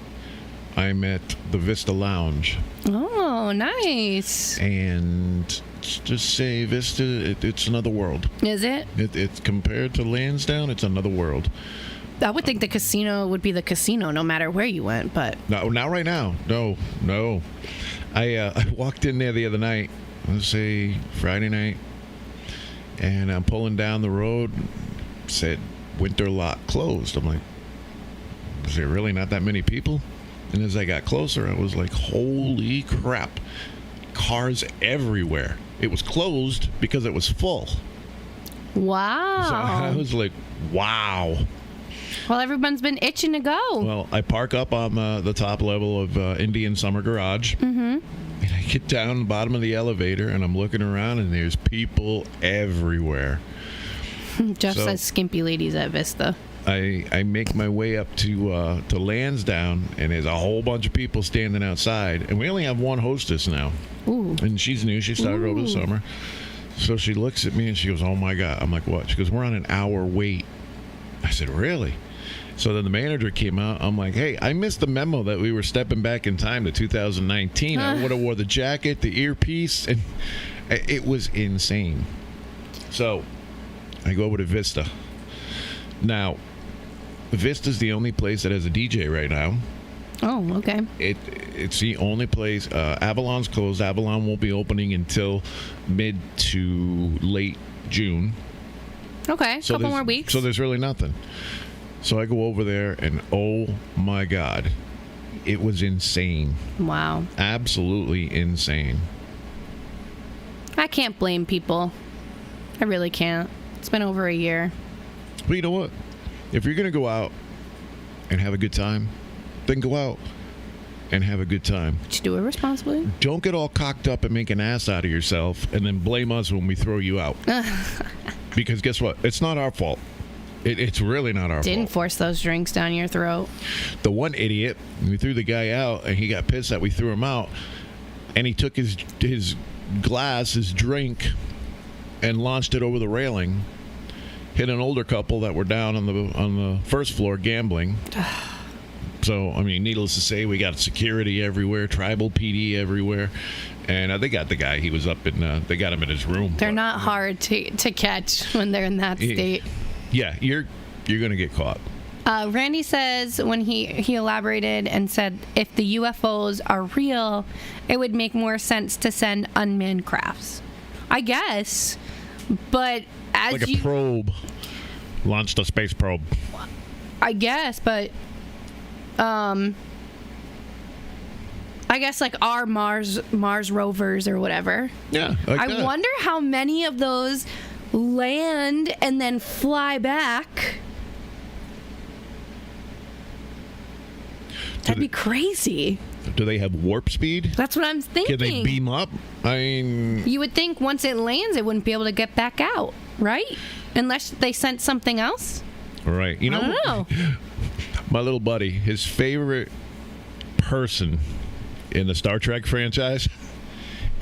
I'm at the Vista Lounge. Oh, nice. And just say Vista, it's another world. Is it? It's compared to Lansdowne, it's another world. I would think the casino would be the casino no matter where you went, but... No, not right now. No. I walked in there the other night, let's say Friday night, and I'm pulling down the road, said winter lot closed. I'm like, is there really not that many people? And as I got closer, I was like, holy crap. Cars everywhere. It was closed because it was full. Wow. So I was like, wow. Well, everyone's been itching to go. Well, I park up on the top level of Indian Summer Garage. Mm-hmm. And I get down the bottom of the elevator, and I'm looking around, and there's people everywhere. Jeff says skimpy ladies at Vista. I make my way up to Lansdowne, and there's a whole bunch of people standing outside. And we only have one hostess now. Ooh. And she's new. She started over the summer. So she looks at me, and she goes, oh, my God. I'm like, what? She goes, we're on an hour wait. I said, really? So then the manager came out. I'm like, hey, I missed the memo that we were stepping back in time to 2019. I would have wore the jacket, the earpiece, and it was insane. So I go over to Vista. Now, Vista's the only place that has a DJ right now. Oh, okay. It's the only place. Avalon's closed. Avalon won't be opening until mid to late June. Okay, so couple more weeks. So there's really nothing. So I go over there, and oh my God, it was insane. Wow. Absolutely insane. I can't blame people. I really can't. It's been over a year. But you know what? If you're going to go out and have a good time, then go out and have a good time. Did you do it responsibly? Don't get all cocked up and make an ass out of yourself and then blame us when we throw you out. Because guess what? It's not our fault. It's really not our Didn't fault. force those drinks down your throat. The one idiot, we threw the guy out, and he got pissed that we threw him out, and he took his glass, his drink, and launched it over the railing, hit an older couple that were down on the first floor gambling. So, I mean, needless to say, we got security everywhere, tribal PD everywhere, and they got the guy. He was up in, they got him in his room. They're not hard to catch when they're in that state. Yeah, you're going to get caught. Randy says when he elaborated and said if the UFOs are real, it would make more sense to send unmanned crafts. I guess, but as like a probe. Launched a space probe. I guess, but I guess like our Mars rovers or whatever. Yeah. Like I wonder how many of those land and then fly back. That'd be crazy. Do they have warp speed? That's what I'm thinking. Can they beam up? I mean, you would think once it lands, it wouldn't be able to get back out, right? Unless they sent something else. right. You know, I don't know. my little buddy, his favorite person in the Star Trek franchise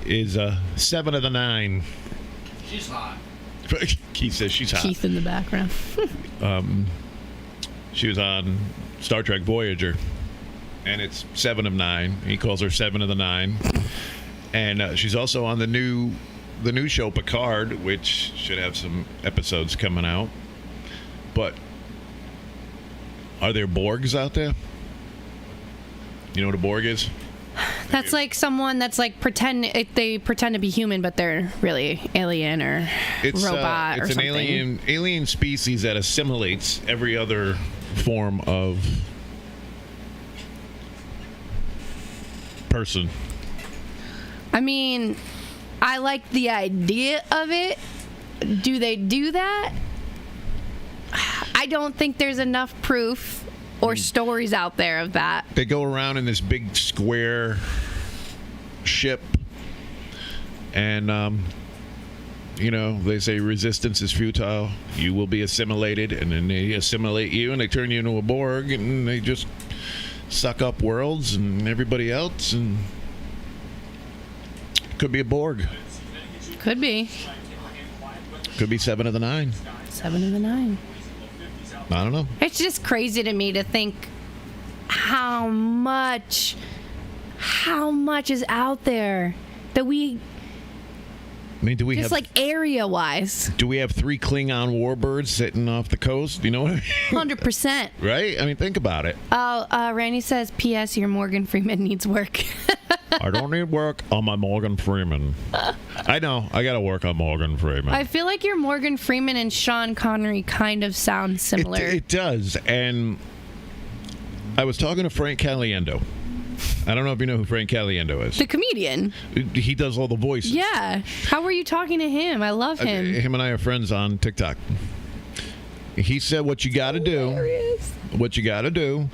is 7 of the 9. She's hot. Keith says she's hot. Keith in the background. She was on Star Trek Voyager, and it's 7 of 9. He calls her 7 of the 9, and she's also on the new show Picard, which should have some episodes coming out. But are there Borgs out there? You know what a Borg is? That's like someone that's like they pretend to be human, but they're really alien or robot or it's something. an alien species that assimilates every other form of person. I mean, I like the idea of it. Do they do that? I don't think there's enough proof or stories out there of that. They go around in this big square ship, and they say resistance is futile. You will be assimilated, and then they assimilate you, and they turn you into a Borg, and they just suck up worlds and everybody else, and could be a Borg. Could be. Could be 7 of the 9. 7 of the 9. I don't know. It's just crazy to me to think how much is out there that we I mean, do we just have like area wise. Do we have 3 Klingon warbirds sitting off the coast? You know what I mean? 100%. Right? I mean, think about it. Randy says, P.S. Your Morgan Freeman needs work. I don't need work on my Morgan Freeman. I know. I got to work on Morgan Freeman. I feel like your Morgan Freeman and Sean Connery kind of sound similar. It does. And I was talking to Frank Caliendo. I don't know if you know who Frank Caliendo is. The comedian. He does all the voices. Yeah. How were you talking to him? I love him. Him and I are friends on TikTok. He said what you got to do. What you got to do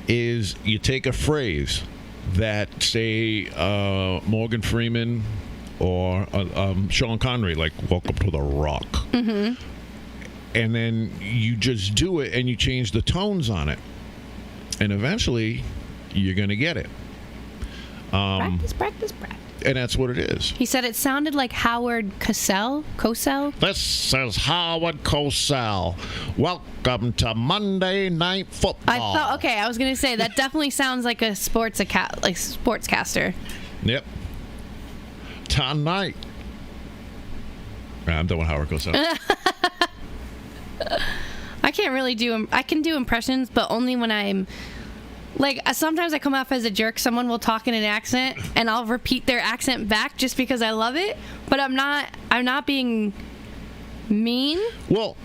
is you take a phrase that, say, Morgan Freeman or Sean Connery, like "Welcome to the Rock," and then you just do it and you change the tones on it, and eventually you're gonna get it. Practice. And that's what it is. He said it sounded like Howard Cosell. This is Howard Cosell. Welcome to Monday Night Football. I was going to say, that definitely sounds like a sportscaster. Yep. Tonight. I'm done with Howard Cosell. I can't really I can do impressions, but only when I'm like, sometimes I come off as a jerk. Someone will talk in an accent and I'll repeat their accent back just because I love it, but I'm not being mean. Well,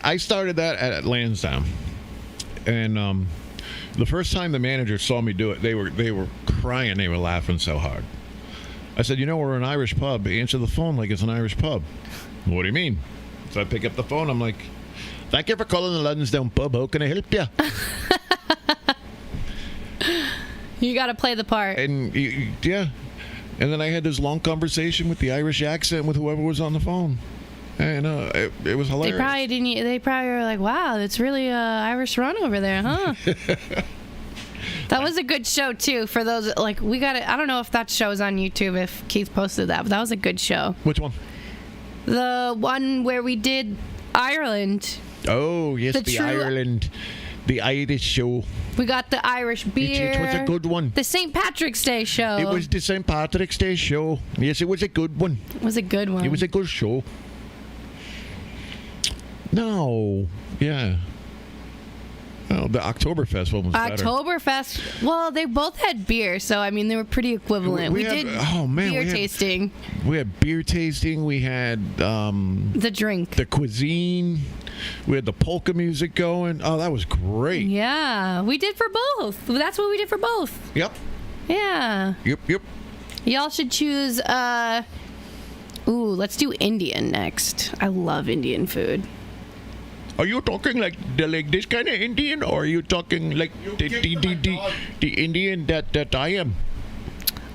I started that at Lansdowne, and the first time the manager saw me do it, they were crying. They were laughing so hard. I said, we're an Irish pub. Answer the phone like it's an Irish pub. What do you mean? So I pick up the phone. I'm like, thank you for calling the Lansdowne pub. How can I help you? You got to play the part. And yeah. And then I had this long conversation with the Irish accent with whoever was on the phone. And it was hilarious. They probably were like, wow, it's really Irish run over there, huh? That was a good show, too, for those, like, I don't know if that show is on YouTube, if Keith posted that, but that was a good show. Which one? The one where we did Ireland. Oh, yes, the Ireland. The Irish show. We got the Irish beer. It was a good one. The St. Patrick's Day show. It was the St. Patrick's Day show. Yes, it was a good one. It was a good one. It was a good show. No. Yeah. Well, the Oktoberfest one was better. Oktoberfest. Well, they both had beer, so I mean they were pretty equivalent. We did beer tasting. We had beer tasting. We had the drink, the cuisine. We had the polka music going. Oh, that was great. Yeah, we did for both. That's what we did for both. Yep. Yeah. Yep. Y'all should choose. Let's do Indian next. I love Indian food. Are you talking like this kind of Indian, or are you talking like the Indian that I am?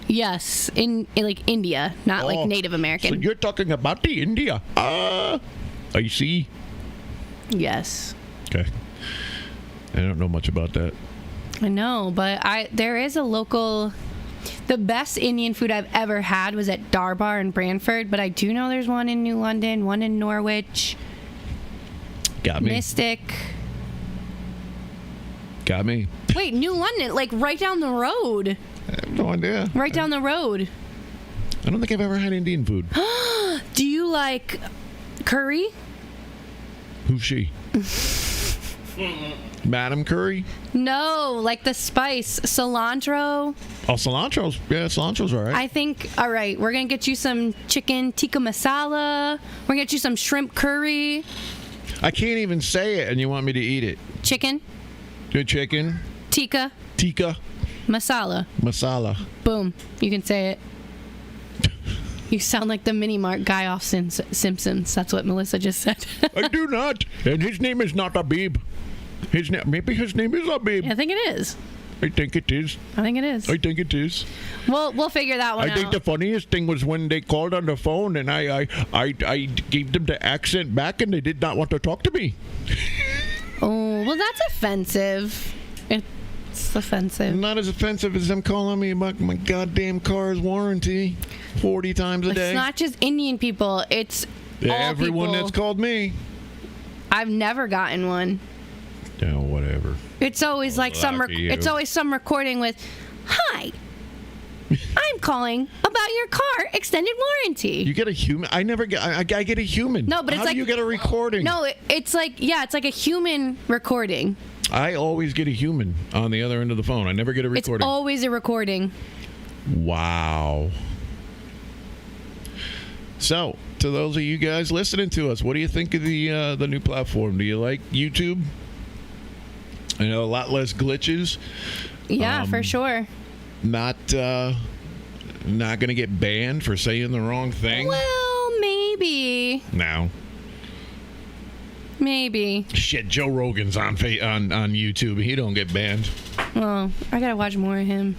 Yes, in like India, not like Native American. So you're talking about the India. I see. Yes. Okay. I don't know much about that. I know, but there is a local. The best Indian food I've ever had was at Darbar in Brantford, but I do know there's one in New London, one in Norwich. Got me. Mystic. Got me. Wait, New London, like right down the road. I have no idea. Right down the road. I don't think I've ever had Indian food. Do you like curry? Who's she? Madam Curry? No, like the spice. Cilantro. Oh, cilantro's all right. I think, all right, we're going to get you some chicken tikka masala. We're going to get you some shrimp curry. I can't even say it, and you want me to eat it. Chicken. Good chicken. Tikka. Masala. Boom. You can say it. You sound like the mini mart guy off Simpsons. That's what Melissa just said. I do not. And his name is not Abib. Maybe his name is Abib. I think it is. I think it is. We'll figure that one out. I think the funniest thing was when they called on the phone and I gave them the accent back and they did not want to talk to me. Oh, well, that's offensive. It's offensive. Not as offensive as them calling me about my goddamn car's warranty 40 times a day. It's not just Indian people. It's all everyone people. That's called me. I've never gotten one. Yeah, whatever. It's always like it's always some recording with, "Hi, I'm calling about your car extended warranty." You get a human. I get a human. No, but it's How like do you get a recording? No, it's like a human recording. I always get a human on the other end of the phone. I never get a recording. It's always a recording. Wow. So, to those of you guys listening to us, what do you think of the new platform? Do you like YouTube? I know a lot less glitches. Yeah, for sure. Not going to get banned for saying the wrong thing. Well, maybe. No. Maybe. Shit, Joe Rogan's on YouTube. He don't get banned. Well, I gotta watch more of him.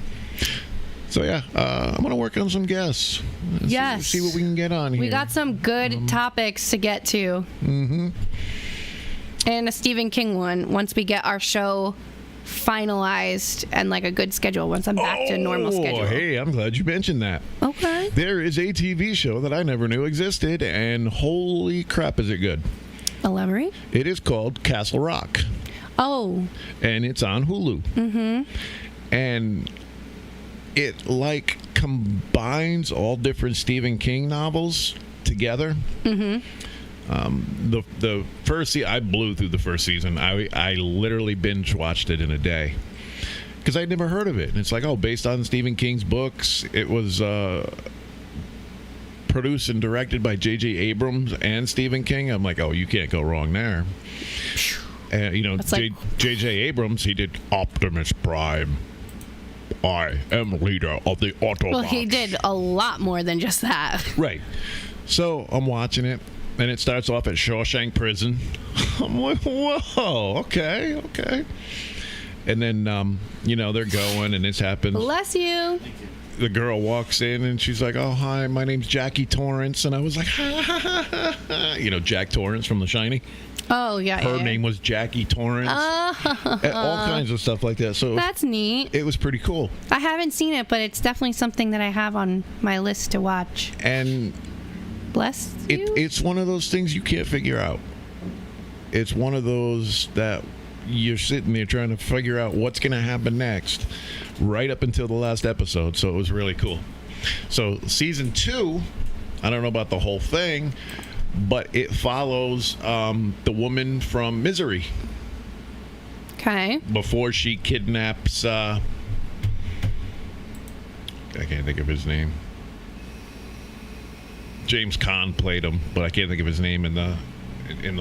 So yeah, I'm gonna work on some guests. Yes. See what we can get on here. We got some good topics to get to. Mm-hmm. And a Stephen King one once we get our show finalized and like a good schedule once I'm back to normal schedule. Hey, I'm glad you mentioned that. Okay. There is a TV show that I never knew existed, and holy crap, is it good. Elaborate? It is called Castle Rock. Oh. And it's on Hulu. Mm-hmm. And it like combines all different Stephen King novels together. Mm-hmm. The first season, I blew through the first season. I literally binge watched it in a day because I'd never heard of it. And it's like, based on Stephen King's books. It was produced and directed by J.J. Abrams and Stephen King. I'm like, you can't go wrong there. And J.J. Abrams, he did Optimus Prime. I am leader of the Autobots. Well, he did a lot more than just that. Right. So I'm watching it. And it starts off at Shawshank Prison. I'm like, whoa, okay. And then, they're going, and this happens. Bless you. The girl walks in, and she's like, "Oh, hi, my name's Jackie Torrance." And I was like, ha, ha, ha, ha, ha. Jack Torrance from The Shining. Oh, yeah. Her name was Jackie Torrance. All kinds of stuff like that. So that's neat. It was pretty cool. I haven't seen it, but it's definitely something that I have on my list to watch. And bless you. It's one of those things you can't figure out. It's one of those that you're sitting there trying to figure out what's going to happen next, right up until the last episode. So it was really cool. So season 2, I don't know about the whole thing, but it follows the woman from Misery. Okay. Before she kidnaps, I can't think of his name. James Caan played him, but I can't think of his name in the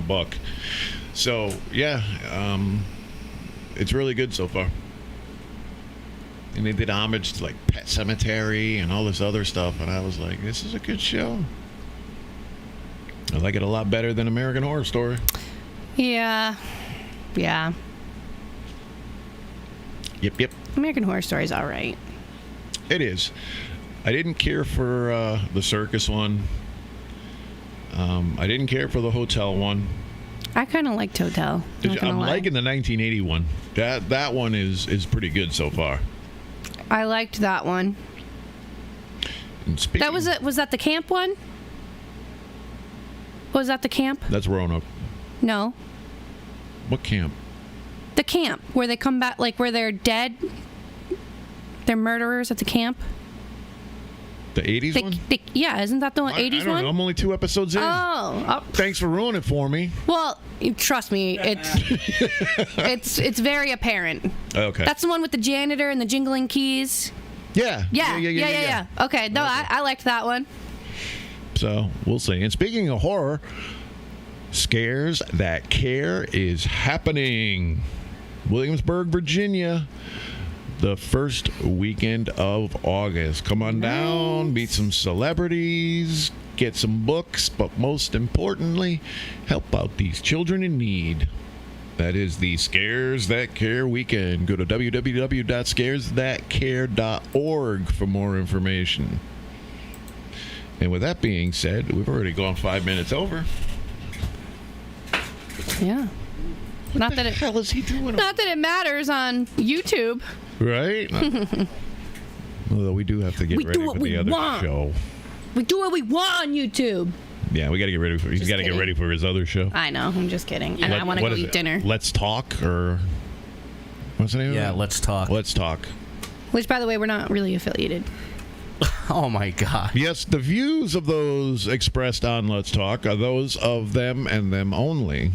book. So yeah, it's really good so far. And they did homage to like Pet Sematary and all this other stuff, and I was like, this is a good show. I like it a lot better than American Horror Story. Yeah. Yep. American Horror Story is all right. It is. I didn't care for the circus one. I didn't care for the hotel one. I kind of liked Hotel. I'm liking the 1980 one. That one is pretty good so far. I liked that one. And that was it. Was that the camp one? Was that the camp? That's Roanoke. No. What camp? The camp where they come back, like where they're dead. They're murderers at the camp. The 80s one? Yeah, isn't that the 80s I don't one? know. I'm only 2 episodes in. Oh. Thanks for ruining it for me. Well, trust me, it's very apparent. Okay. That's the one with the janitor and the jingling keys. Yeah. Okay, no, I liked that one. So, we'll see. And speaking of horror, Scares That Care is happening. Williamsburg, Virginia. The first weekend of August. Come on down, meet some celebrities, get some books, but most importantly, help out these children in need. That is the Scares That Care weekend. Go to www.scaresthatcare.org for more information. And with that being said, we've already gone 5 minutes over. Yeah. What the hell is he doing? Not that it matters on YouTube. Right? Although we do have to get ready for the other show. We do what we want on YouTube. Yeah, we got to get ready for. He's got to get ready for his other show. I know. I'm just kidding. And I want to go eat dinner. Let's Talk, or what's the name? Yeah, Let's Talk. Let's Talk. Which, by the way, we're not really affiliated. Oh my God. Yes, the views of those expressed on Let's Talk are those of them and them only.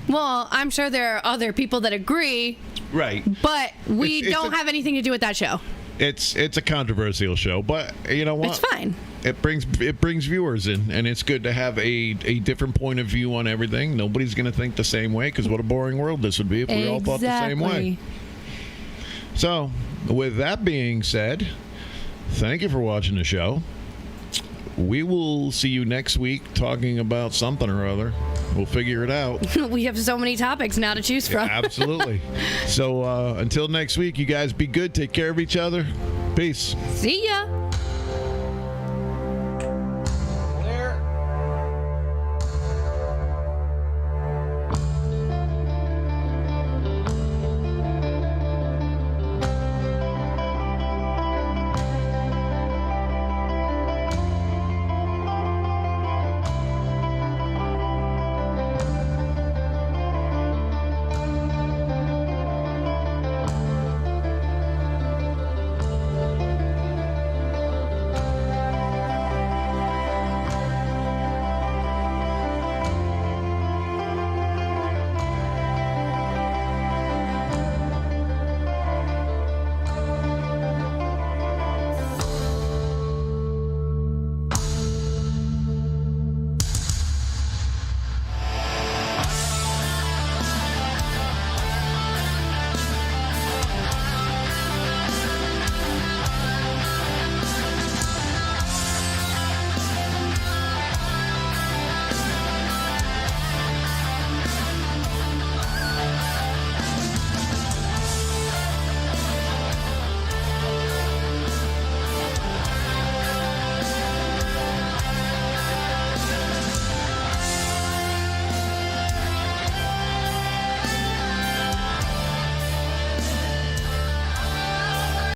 Well, I'm sure there are other people that agree. Right. But we don't have anything to do with that show. It's a controversial show, but you know what? It's fine. It brings viewers in, and it's good to have a different point of view on everything. Nobody's going to think the same way, because what a boring world this would be if we all thought the same way. So, with that being said, thank you for watching the show. We will see you next week talking about something or other. We'll figure it out. We have so many topics now to choose from. Yeah, absolutely. So until next week, you guys be good. Take care of each other. Peace. See ya.